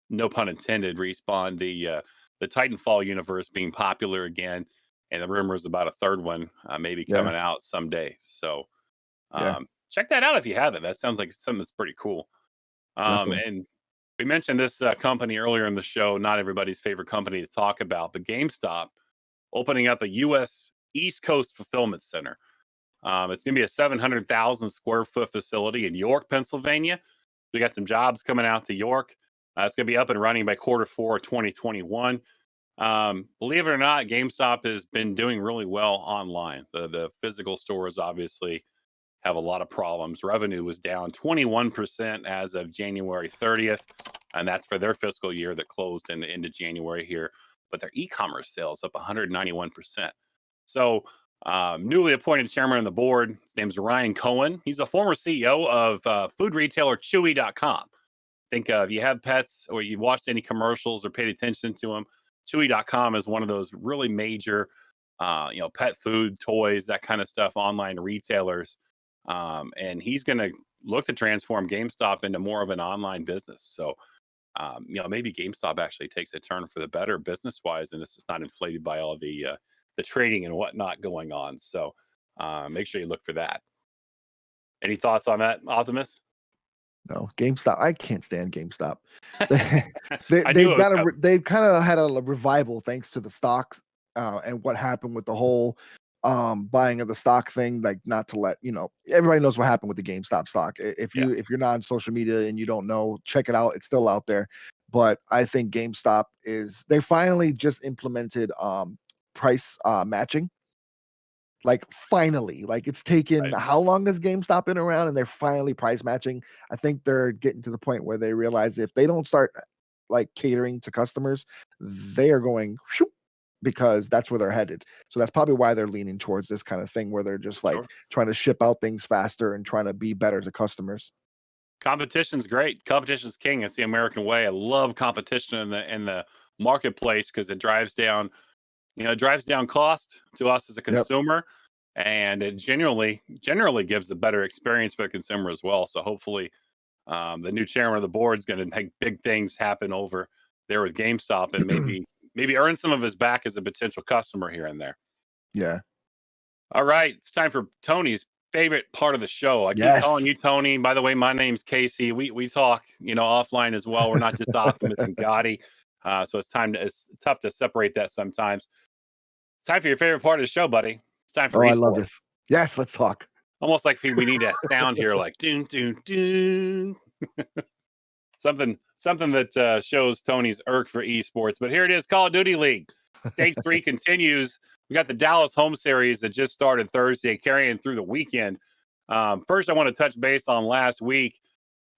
no pun intended, respawned the Titanfall universe being popular again, and the rumors about a third one maybe coming out someday. So check that out if you haven't. That sounds like something that's pretty cool. And we mentioned this company earlier in the show, not everybody's favorite company to talk about, but GameStop opening up a U.S. East Coast fulfillment center. It's going to be a 700,000 square foot facility in York, Pennsylvania. We got some jobs coming out to York. It's going to be up and running by Q4 2021. Believe it or not, GameStop has been doing really well online. The physical stores obviously have a lot of problems. Revenue was down 21% as of January 30th, and that's for their fiscal year that closed in the end of January here. But their e-commerce sales up 191%. So newly appointed chairman of the board, his name's Ryan Cohen. He's a former CEO of food retailer Chewy.com. Think if you have pets or you watched any commercials or paid attention to them, Chewy.com is one of those really major, pet food, toys, that kind of stuff, online retailers. And he's going to look to transform GameStop into more of an online business. So, maybe GameStop actually takes a turn for the better business-wise, and it's just not inflated by all the trading and whatnot going on. So, make sure you look for that. Any thoughts on that, Optimus? No, GameStop. I can't stand GameStop. They've kind of had a revival thanks to the stocks and what happened with the whole buying of the stock thing. Like, not to let everybody knows what happened with the GameStop stock. If you're not on social media and you don't know, check it out. It's still out there. but I think GameStop they finally just implemented price matching. Like finally, like it's taken how long has GameStop been around, and they're finally price matching. I think they're getting to the point where they realize if they don't start like catering to customers, they are going shoop, because that's where they're headed. So that's probably why they're leaning towards this kind of thing where they're just like trying to ship out things faster and trying to be better to customers. Competition's great. Competition's king. It's the American way. I love competition in the marketplace because it drives down cost to us as a consumer, and it generally gives a better experience for the consumer as well. So hopefully, the new chairman of the board is going to make big things happen over there with GameStop, and maybe earn some of his back as a potential customer here and there. Yeah. All right, it's time for Tony's favorite part of the show. I keep calling you Tony. By the way, my name's Casey. We talk, offline as well. We're not just Optimus and Gotti. So it's tough to separate that sometimes. It's time for your favorite part of the show, buddy. It's time for I love this. Yes, let's talk. Almost like we need a sound here, like doon doon doon. something that shows Tony's irk for esports. But here it is, Call of Duty League. Stage 3 continues. We got the Dallas home series that just started Thursday, carrying through the weekend. First, I want to touch base on last week.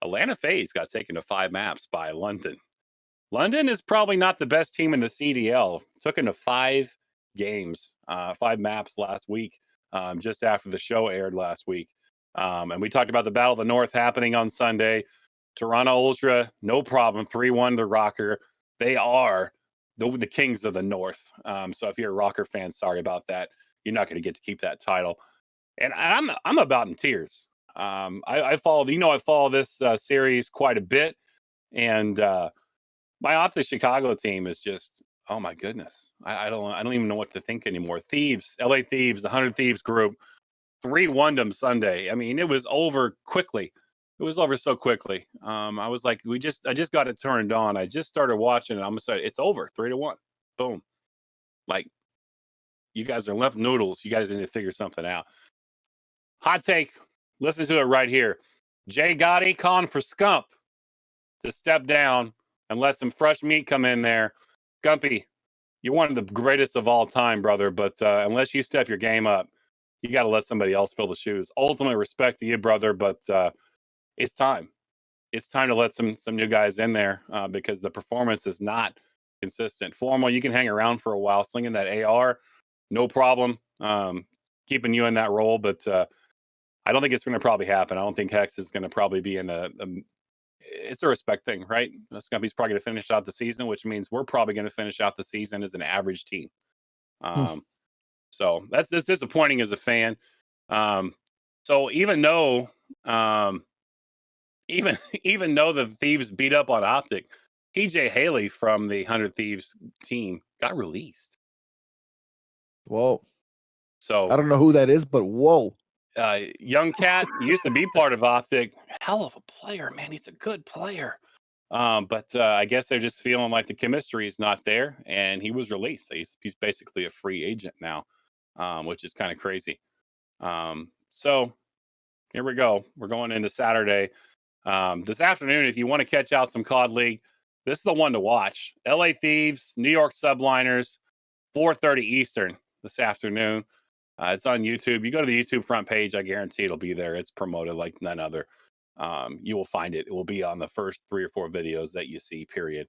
Atlanta FaZe got taken to 5 maps by London. London is probably not the best team in the CDL. Took into 5 games, 5 maps last week, just after the show aired last week. And we talked about the Battle of the North happening on Sunday. Toronto Ultra, no problem, 3-1 to Rocker. They are the kings of the North. So if you're a Rocker fan, sorry about that. You're not going to get to keep that title. And I'm about in tears. I follow this series quite a bit, and my Optic Chicago team is just, oh my goodness. I don't even know what to think anymore. Thieves, LA Thieves, the 100 Thieves group, 3-1 them Sunday. I mean, it was over quickly. It was over so quickly. I was like, I just got it turned on. I just started watching it. I'm gonna say it's over, 3-1. Boom. Like, you guys are left noodles. You guys need to figure something out. Hot take. Listen to it right here. Jay Gotti calling for Scump to step down and let some fresh meat come in there. Gumpy, you're one of the greatest of all time, brother. But unless you step your game up, you got to let somebody else fill the shoes. Ultimate respect to you, brother. But it's time. It's time to let some new guys in there because the performance is not consistent. Formal, you can hang around for a while, slinging that AR, no problem. Keeping you in that role, but I don't think it's going to probably happen. I don't think Hex is going to probably be in it's a respect thing, right? Scumpy's probably going to finish out the season, which means we're probably going to finish out the season as an average team. So that's disappointing as a fan. So even though the Thieves beat up on Optic, PJ Haley from the 100 Thieves team got released. Whoa. So I don't know who that is, but whoa. Young Cat used to be part of Optic. Hell of a player, man. He's a good player. But I guess they're just feeling like the chemistry is not there, and he was released. He's basically a free agent now, which is kind of crazy. So here we go. We're going into Saturday. This afternoon, if you want to catch out some COD League, this is the one to watch. LA Thieves, New York Subliners, 4:30 Eastern this afternoon. It's on YouTube. You go to the YouTube front page, I guarantee it'll be there. It's promoted like none other. You will find it. It will be on the first 3 or 4 videos that you see, period.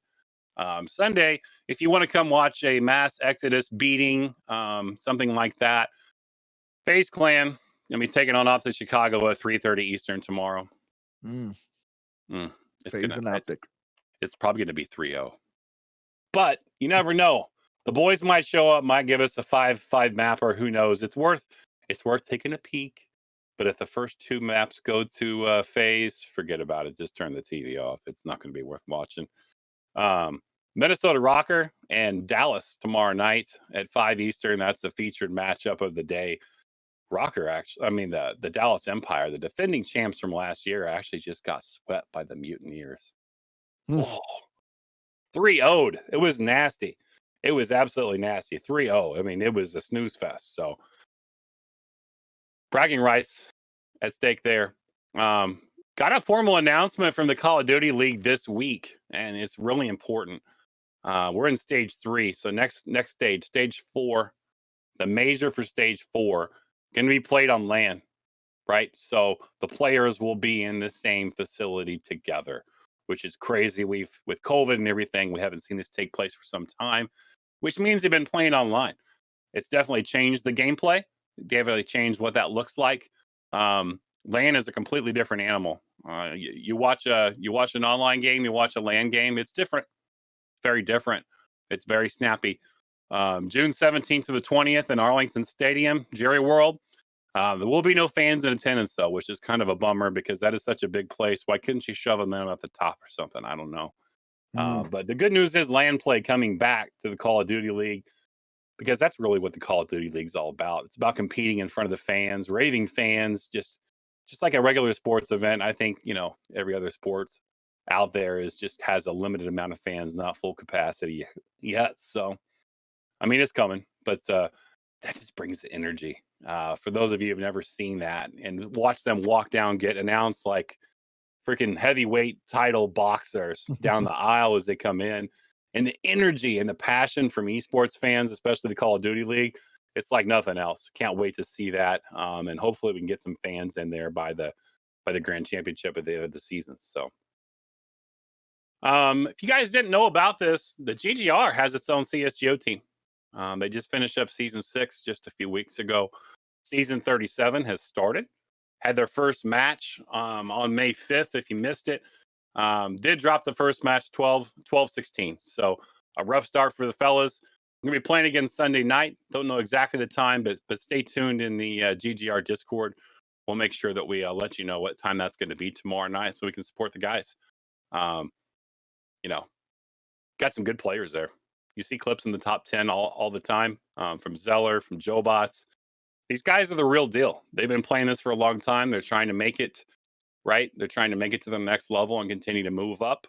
Sunday, if you want to come watch a mass exodus beating, something like that, FaZe Clan going to be taking on Optic Chicago at 3:30 Eastern tomorrow. FaZe and Optic. Optic. It's probably going to be 3-0. But you never know. The boys might show up, might give us a 5-5 mapper. Who knows? It's worth taking a peek. But if the first 2 maps go to FaZe, forget about it. Just turn the TV off. It's not going to be worth watching. Minnesota Rocker and Dallas tomorrow night at 5 Eastern. That's the featured matchup of the day. Rocker the Dallas Empire, the defending champs from last year, actually just got swept by the Mutineers. 3-0'd. It was nasty. It was absolutely nasty. 3-0. I mean, it was a snooze fest. So bragging rights at stake there. Got a formal announcement from the Call of Duty League this week, and it's really important. We're in stage 3, so next stage, stage 4, the major for stage 4, going to be played on LAN, right? So the players will be in the same facility together, which is crazy. With COVID and everything, we haven't seen this take place for some time, which means they've been playing online. It's definitely changed the gameplay. Definitely changed what that looks like. LAN is a completely different animal. You watch an online game, you watch a LAN game. It's different, very different. It's very snappy. June 17th to the 20th in Arlington Stadium, Jerry World. There will be no fans in attendance though, which is kind of a bummer because that is such a big place. Why couldn't you shove them in at the top or something? I don't know. But the good news is LAN play coming back to the Call of Duty League, because that's really what the Call of Duty League is all about. It's about competing in front of the fans, raving fans, just like a regular sports event. I think, every other sports out there has a limited amount of fans, not full capacity yet. So, I mean, it's coming, but that just brings the energy. For those of you who've never seen that and watch them walk down, get announced like freaking heavyweight title boxers down the aisle as they come in, and the energy and the passion from esports fans, especially the Call of Duty League, it's like nothing else. Can't wait to see that. And hopefully we can get some fans in there by the Grand Championship at the end of the season. So if you guys didn't know about this, the GGR has its own CSGO team. They just finished up season 6 just a few weeks ago. Season 37 has started. Had their first match on May 5th. If you missed it, did drop the first match 12-16. So a rough start for the fellas. We're going to be playing again Sunday night. Don't know exactly the time, but stay tuned in the GGR Discord. We'll make sure that we let you know what time that's going to be tomorrow night so we can support the guys. Got some good players there. You see clips in the top 10 all the time from Zeller, from JoeBots. These guys are the real deal. They've been playing this for a long time. They're trying to make it, right? They're trying to make it to the next level and continue to move up.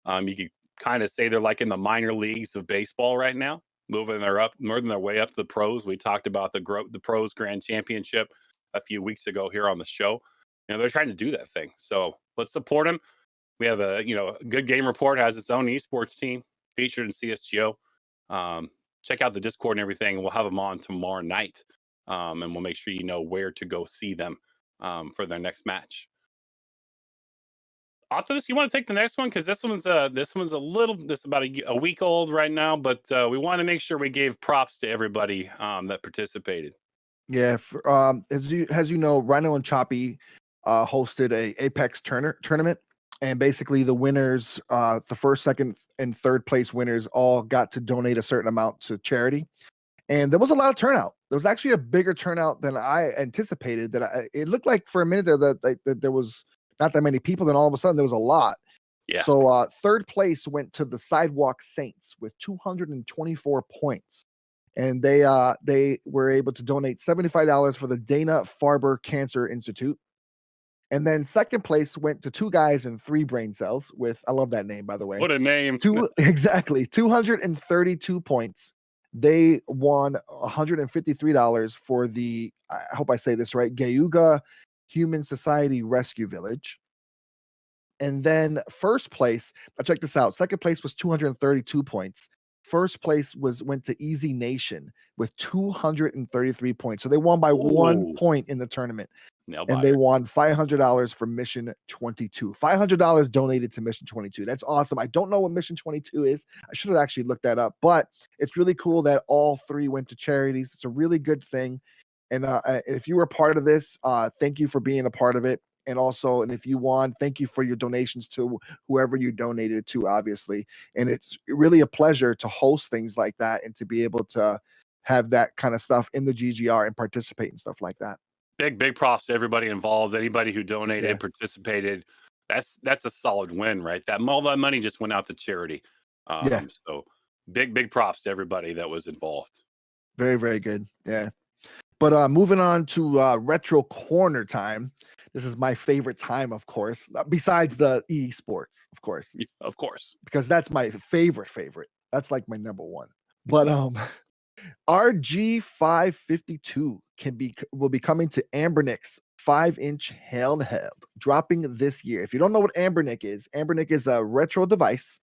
You could kind of say they're like in the minor leagues of baseball right now, moving their way up to the pros. We talked about the pros Grand Championship a few weeks ago here on the show. They're trying to do that thing. So let's support them. We have a Good Game Report has its own esports team featured in CSGO. Check out the Discord and everything, and we'll have them on tomorrow night. And we'll make sure you know where to go see them for their next match. Optimus, you want to take the next one? Because this one's about a week old right now, but we want to make sure we gave props to everybody that participated. Yeah, as you know, Rhino and Choppy hosted a Apex tournament, and basically the winners, the first, second, and third place winners, all got to donate a certain amount to charity. And there was a lot of turnout. There was actually a bigger turnout than I anticipated. It looked like for a minute there that there was not that many people. Then all of a sudden there was a lot. Yeah. So third place went to the Sidewalk Saints with 224 points, and they were able to donate $75 for the Dana Farber Cancer Institute. And then second place went to Two Guys and Three Brain Cells with, I love that name, by the way. What a name. Exactly. 232 points. They won $153 for the, I hope I say this right, Gayuga Human Society Rescue Village. And then first place, now check this out. Second place was 232 points. First place went to Easy Nation with 233 points. So they won by 1 point in the tournament. And they won $500 for Mission 22. $500 donated to Mission 22. That's awesome. I don't know what Mission 22 is. I should have actually looked that up, but it's really cool that all three went to charities. It's a really good thing. And if you were part of this, thank you for being a part of it. And if you won, thank you for your donations to whoever you donated to, obviously. And it's really a pleasure to host things like that and to be able to have that kind of stuff in the GGR and participate and stuff like that. Big props to everybody involved. Anybody who donated, participated. That's a solid win, right? All that money just went out to charity. So big props to everybody that was involved. Very, very good. Yeah. But moving on to Retro Corner time. This is my favorite time, of course, besides the esports, of course. Of course. Because that's my favorite. That's like my number one. But RG552 will be coming to Ambernix 5-inch handheld, dropping this year. If you don't know what Ambernic is a retro device.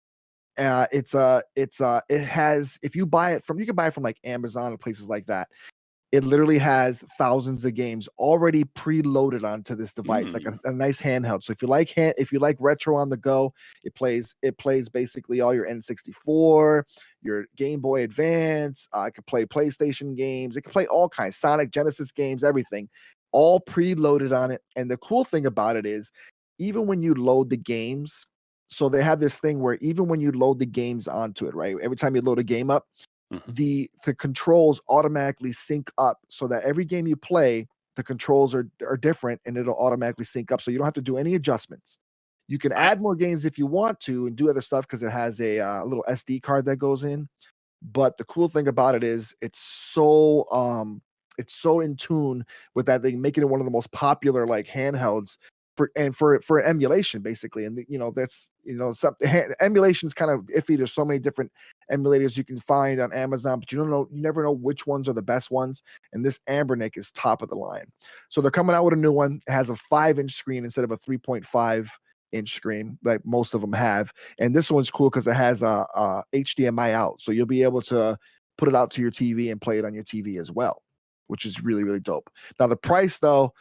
It has, if you buy it from, you can buy it from like Amazon and places like that. It literally has thousands of games already preloaded onto this device, like a nice handheld. So if you like retro on the go, it plays basically all your N64, your Game Boy Advance. It can play PlayStation games. It can play all kinds, Sonic, Genesis games, everything, all preloaded on it. And the cool thing about it is, even when you load the games, so they have this thing where even when you load the games onto it, right? Every time you load a game up, the controls automatically sync up so that every game you play, the controls are different and it'll automatically sync up. So you don't have to do any adjustments. You can add more games if you want to and do other stuff because it has a little SD card that goes in. But the cool thing about it is it's so in tune with that thing, making it one of the most popular like handhelds for emulation basically. And that's emulation is kind of iffy. There's so many different emulators you can find on Amazon, but you never know which ones are the best ones. And this Ambernic is top of the line. So they're coming out with a new one. It has a 5-inch screen instead of a 3.5-inch screen like most of them have. And this one's cool because it has a HDMI out, so you'll be able to put it out to your TV and play it on your TV as well, which is really, really dope. Now the price though,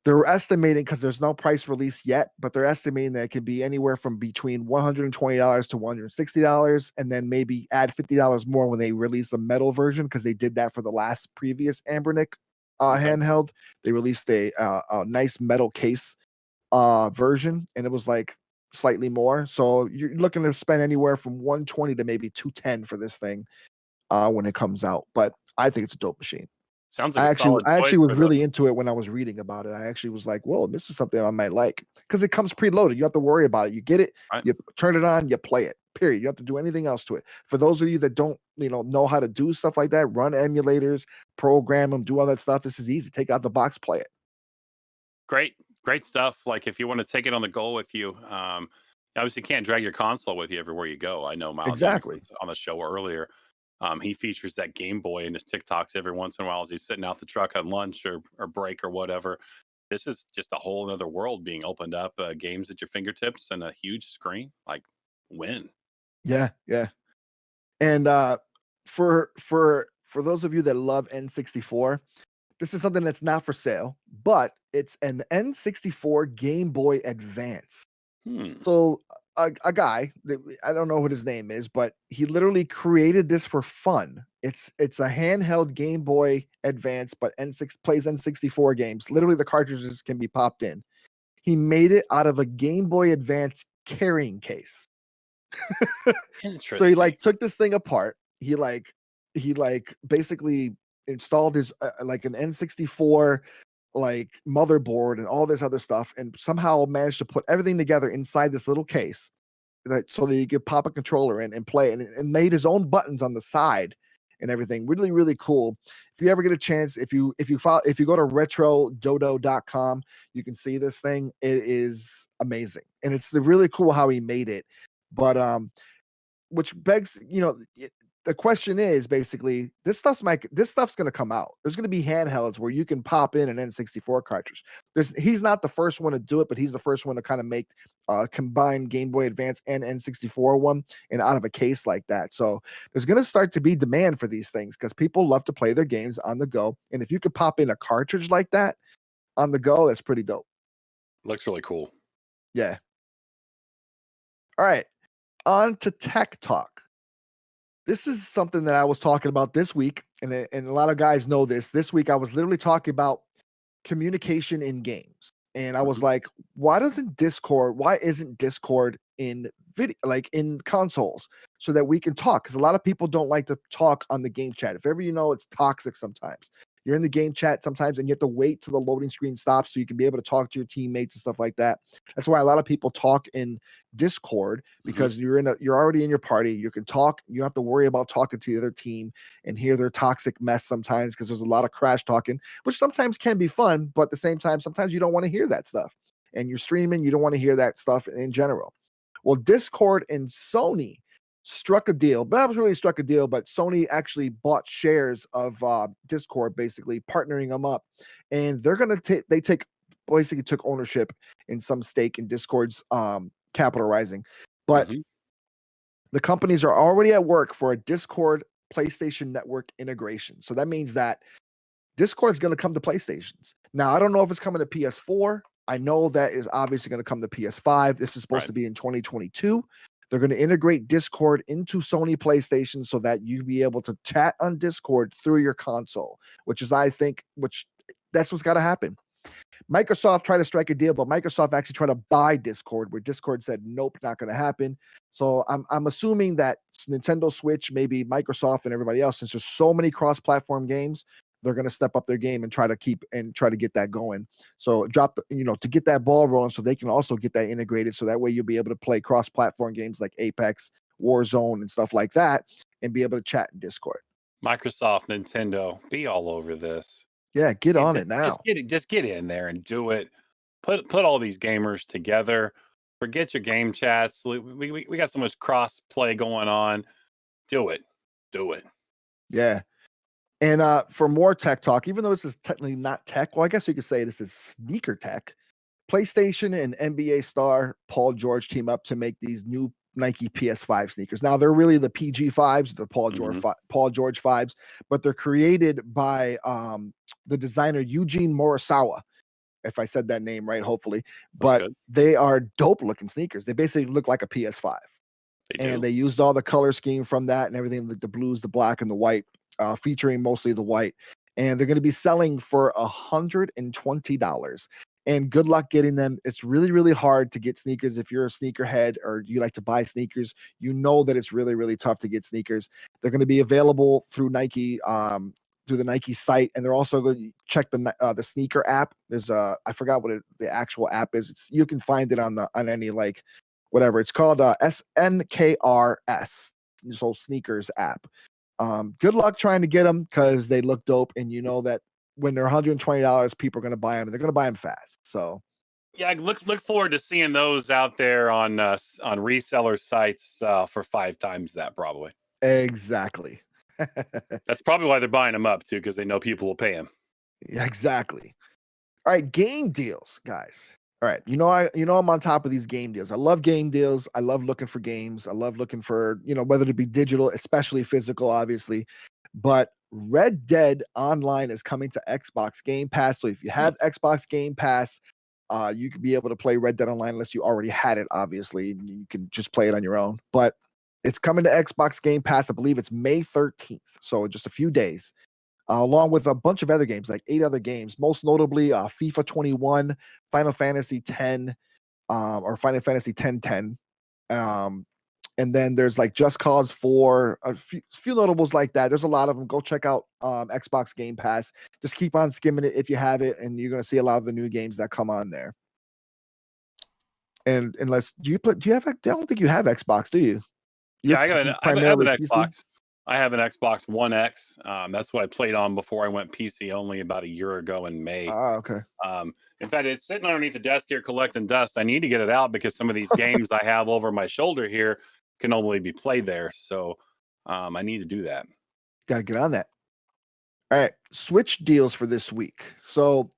they're estimating, because there's no price release yet, but they're estimating that it could be anywhere from between $120 to $160, and then maybe add $50 more when they release a metal version, because they did that for the last previous Ambernic handheld. They released a nice metal case version, and it was like slightly more. So you're looking to spend anywhere from $120 to maybe $210 for this thing when it comes out. But I think it's a dope machine. Sounds like I actually was really into it when I was reading about it. I actually was like, "Whoa, this is something I might like," because it comes preloaded. You don't have to worry about it. You get it, you turn it on, you play it. Period. You don't have to do anything else to it. For those of you that don't, know how to do stuff like that, run emulators, program them, do all that stuff. This is easy. Take out the box, play it. Great stuff. Like if you want to take it on the go with you, obviously can't drag your console with you everywhere you go. I know MylGenix Exactly. on the show earlier. He features that Game Boy in his TikToks every once in a while as he's sitting out the truck on lunch or break or whatever. This is just a whole other world being opened up. Games at your fingertips and a huge screen. Like, win. Yeah. And for those of you that love N64, this is something that's not for sale, but it's an N64 Game Boy Advance. So a guy, I don't know what his name is, but he literally created this for fun. It's a handheld Game Boy Advance, but plays N64 games. Literally, the cartridges can be popped in. He made it out of a Game Boy Advance carrying case. So he like took this thing apart. He basically installed his like an N64 like motherboard and all this other stuff, and somehow managed to put everything together inside this little case so that you could pop a controller in and play it, and made his own buttons on the side and everything. Really, really cool. If you ever get a chance, if you go to retrododo.com, you can see this thing. It is amazing, and it's really cool how he made it. But which begs, the question is basically, this stuff's going to come out. There's going to be handhelds where you can pop in an N64 cartridge. He's not the first one to do it, but he's the first one to kind of make combined Game Boy Advance and N64 one, and out of a case like that. So there's going to start to be demand for these things because people love to play their games on the go. And if you could pop in a cartridge like that on the go, that's pretty dope. Looks really cool. Yeah. All right. On to tech talk. This is something that I was talking about this week, and a lot of guys know this. This week, I was literally talking about communication in games, and I was like, why isn't Discord in video, like in consoles, so that we can talk? Because a lot of people don't like to talk on the game chat. If ever it's toxic sometimes. You're in the game chat sometimes, and you have to wait till the loading screen stops so you can be able to talk to your teammates and stuff like that. That's why a lot of people talk in Discord, because you're already in your party. You can talk. You don't have to worry about talking to the other team and hear their toxic mess sometimes, because there's a lot of crash talking, which sometimes can be fun, but at the same time, sometimes you don't want to hear that stuff. And you're streaming, you don't want to hear that stuff in general. Well, Discord and Sony struck a deal, but not really struck a deal, but Sony actually bought shares of Discord, basically partnering them up, and they're gonna basically took ownership in some stake in Discord's capital rising, but the companies are already at work for a Discord PlayStation Network integration. So that means that Discord's going to come to PlayStations. Now, I don't know if it's coming to PS4. I know that is obviously going to come to PS5. This is supposed to be in 2022. They're going to integrate Discord into Sony PlayStation so that you be able to chat on Discord through your console, which is, I think, that's what's got to happen. Microsoft tried to strike a deal, but Microsoft actually tried to buy Discord, where Discord said, nope, not going to happen. So I'm assuming that Nintendo Switch, maybe Microsoft and everybody else, since there's so many cross-platform games, they're going to step up their game and try to get that going. So to get that ball rolling so they can also get that integrated. So that way you'll be able to play cross-platform games like Apex, Warzone, and stuff like that, and be able to chat in Discord. Microsoft, Nintendo, be all over this. Yeah, get on it now. Just get in there and do it. Put all these gamers together. Forget your game chats. We got so much cross play going on. Do it. Yeah. And for more tech talk, even though this is technically not tech, well, I guess you could say this is sneaker tech. PlayStation and NBA star Paul George team up to make these new Nike PS5 sneakers. Now they're really the PG 5s, the Paul George 5s, but they're created by the designer Eugene Morisawa, if I said that name right, hopefully. But they are dope looking sneakers. They basically look like a PS5. They used all the color scheme from that and everything, like the blues, the black, and the white, featuring mostly the white. And they're going to be selling for $120. And good luck getting them. It's really, really hard to get sneakers. If you're a sneakerhead or you like to buy sneakers, you know that it's really, really tough to get sneakers. They're going to be available through Nike, through the Nike site, and they're also going to check the sneaker app. There's I forgot what the actual app is. You can find it on any whatever it's called, SNKRS, this whole sneakers app. Good luck trying to get them because they look dope, and you know that when they're $120, people are going to buy them, and they're going to buy them fast. So, yeah, look forward to seeing those out there on reseller sites for 5 times that, probably. Exactly. That's probably why they're buying them up too, because they know people will pay them. Yeah, exactly. All right, game deals, guys. All right, I'm on top of these game deals. I love game deals. I love looking for games. I love looking for, whether it be digital, especially physical, obviously. But Red Dead Online is coming to Xbox Game Pass. So if you have Xbox Game Pass, you could be able to play Red Dead Online unless you already had it, obviously. And you can just play it on your own. But it's coming to Xbox Game Pass. I believe it's May 13th. So just a few days. Along with a bunch of other games, like 8 other games, most notably FIFA 21, Final Fantasy 10, or Final Fantasy 1010. And then there's like Just Cause 4, a few notables like that. There's a lot of them. Go check out Xbox Game Pass. Just keep on skimming it if you have it, and you're going to see a lot of the new games that come on there. And unless I don't think you have Xbox, do you? I have an Xbox. I have an Xbox One X. That's what I played on before I went PC only about a year ago in May. Okay. In fact, it's sitting underneath the desk here collecting dust. I need to get it out because some of these games I have over my shoulder here can only be played there. So I need to do that. Got to get on that. All right. Switch deals for this week. So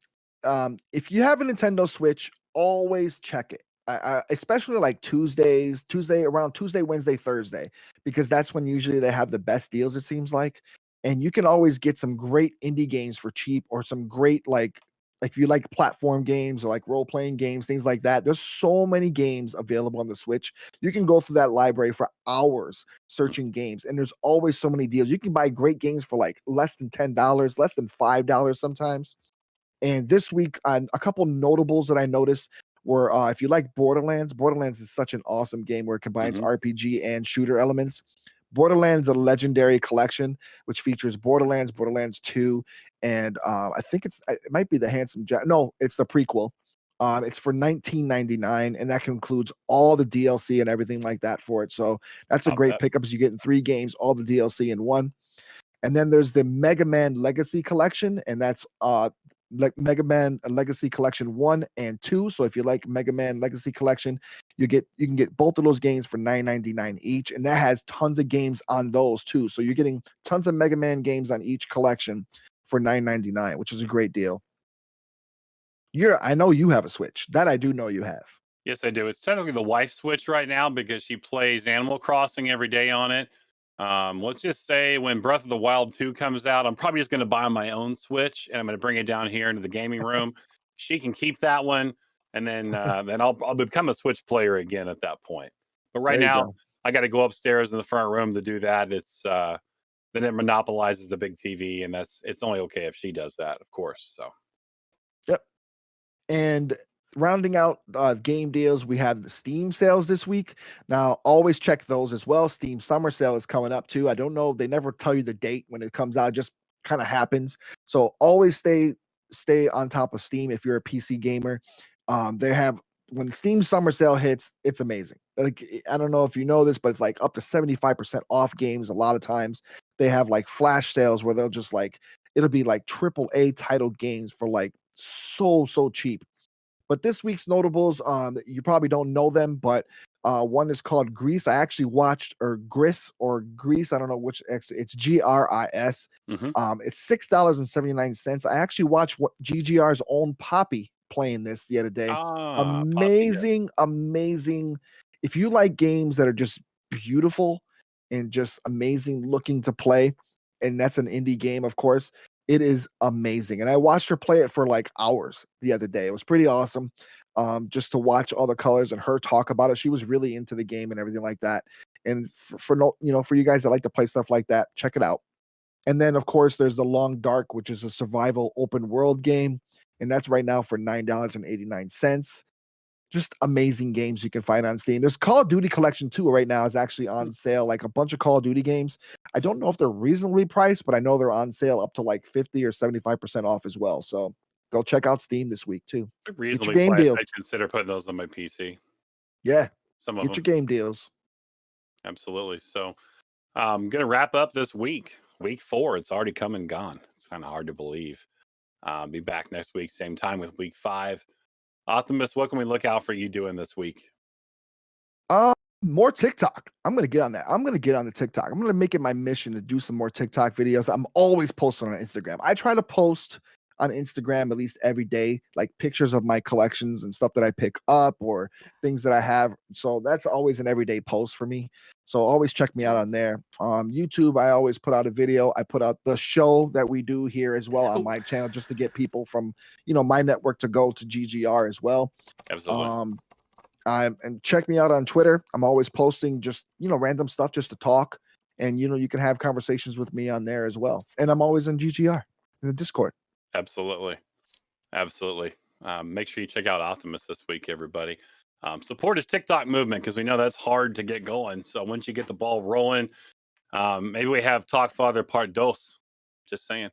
if you have a Nintendo Switch, always check it. Especially like Tuesday, Wednesday, Thursday, because that's when usually they have the best deals, it seems like. And you can always get some great indie games for cheap, or some great, like if you like platform games or like role-playing games, things like that. There's so many games available on the Switch. You can go through that library for hours searching games, and there's always so many deals. You can buy great games for like less than $10, less than $5 sometimes. And this week, a couple notables that I noticed were, if you like Borderlands is such an awesome game where it combines RPG and shooter elements. Borderlands, a legendary collection, which features Borderlands 2, and I think it might be the Handsome Jack. No, it's the prequel. It's for $19.99, and that includes all the DLC and everything like that for it. So that's a great pickup, as you get in 3 games, all the DLC in one. And then there's the Mega Man Legacy Collection, and that's like Mega Man Legacy Collection 1 and 2. So if you like Mega Man Legacy Collection, you can get both of those games for $9.99 each, and that has tons of games on those too. So you're getting tons of Mega Man games on each collection for $9.99, which is a great deal. I know you have a Switch. That I do know you have. Yes, I do. It's technically the wife's Switch right now because she plays Animal Crossing every day on it. Let's just say when Breath of the Wild 2 comes out, I'm probably just going to buy my own Switch and I'm going to bring it down here into the gaming room. She can keep that one, and then I'll become a Switch player again at that point. But right now, I got to go upstairs in the front room to do that. It's then it monopolizes the big TV, and it's only okay if she does that, of course. So, yep. And rounding out game deals, we have the Steam sales this week. Now, always check those as well. Steam Summer Sale is coming up too. I don't know. They never tell you the date when it comes out. It just kind of happens. So always stay on top of Steam if you're a PC gamer. They have, when Steam Summer Sale hits, it's amazing. Like, I don't know if you know this, but it's like up to 75% off games. A lot of times they have like flash sales where they'll just like, it'll be like AAA titled games for like so cheap. But this week's notables, you probably don't know them, but one is called Grease. I actually watched, or Gris or Grease. I don't know which. It's GRIS. mhm. It's $6.79. I actually watched GGR's own Poppy playing this the other day. Poppy, yes. Amazing. If you like games that are just beautiful and just amazing looking to play, and that's an indie game, of course, it is amazing. And I watched her play it for like hours the other day. It was pretty awesome. Just to watch all the colors and her talk about it. She was really into the game and everything like that. And for you guys that like to play stuff like that, check it out. And then of course there's The Long Dark, which is a survival open world game. And that's right now for $9.89. Just amazing games you can find on Steam. There's Call of Duty Collection 2 right now is actually on sale, like a bunch of Call of Duty games. I don't know if they're reasonably priced, but I know they're on sale up to like 50 or 75% off as well. So go check out Steam this week too. Reasonably game priced. deal. I consider putting those on my PC. Yeah, Some of get them. your game deals. Absolutely. So I'm going to wrap up this week. Week 4, it's already come and gone. It's kind of hard to believe. Be back next week, same time with week 5. Optimus, what can we look out for you doing this week? More TikTok. I'm going to get on that. I'm going to get on the TikTok. I'm going to make it my mission to do some more TikTok videos. I'm always posting on Instagram. I try to post on Instagram at least every day, like pictures of my collections and stuff that I pick up or things that I have. So that's always an everyday post for me. So always check me out on there. YouTube, I always put out a video. I put out the show that we do here as well on my channel, just to get people from, my network to go to GGR as well. Absolutely. And check me out on Twitter. I'm always posting just, random stuff just to talk. And, you can have conversations with me on there as well. And I'm always in GGR, in the Discord. Absolutely. Make sure you check out Optimus this week, everybody. Support his TikTok movement because we know that's hard to get going. So once you get the ball rolling, maybe we have Talk Father Part 2. Just saying.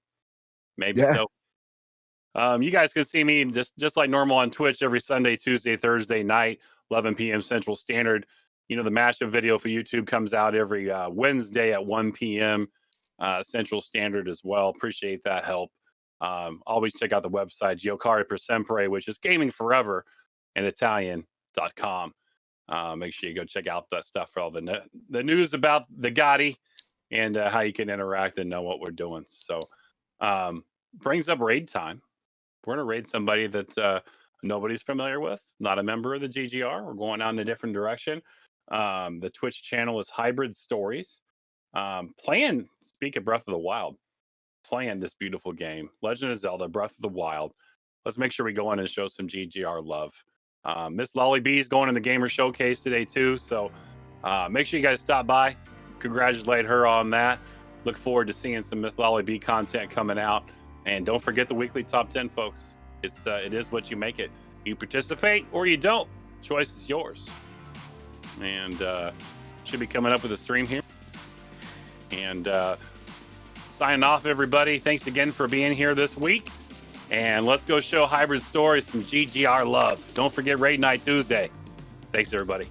Maybe so. You guys can see me just like normal on Twitch every Sunday, Tuesday, Thursday night, 11 p.m. Central Standard. The mashup video for YouTube comes out every Wednesday at 1 p.m. Central Standard as well. Appreciate that help. Always check out the website, Giocare per Sempre, which is gaming forever in Italian.com. Make sure you go check out that stuff for all the news about the Gotti and how you can interact and know what we're doing. So brings up raid time. We're going to raid somebody that nobody's familiar with, not a member of the GGR. We're going out in a different direction. The Twitch channel is Hybrid Stories. Speak of Breath of the Wild, playing this beautiful game, Legend of Zelda Breath of the Wild. Let's make sure we go in and show some GGR love. Miss Lolly B is going in the Gamer Showcase today too, so make sure you guys stop by, congratulate her on that. Look forward to seeing some Miss Lolly B content coming out, and don't forget the weekly top 10, folks. It is what you make it. You participate or you don't. Choice is yours. And should be coming up with a stream here. And signing off, everybody. Thanks again for being here this week. And let's go show Hybrid Stories some GGR love. Don't forget Raid Night Tuesday. Thanks, everybody.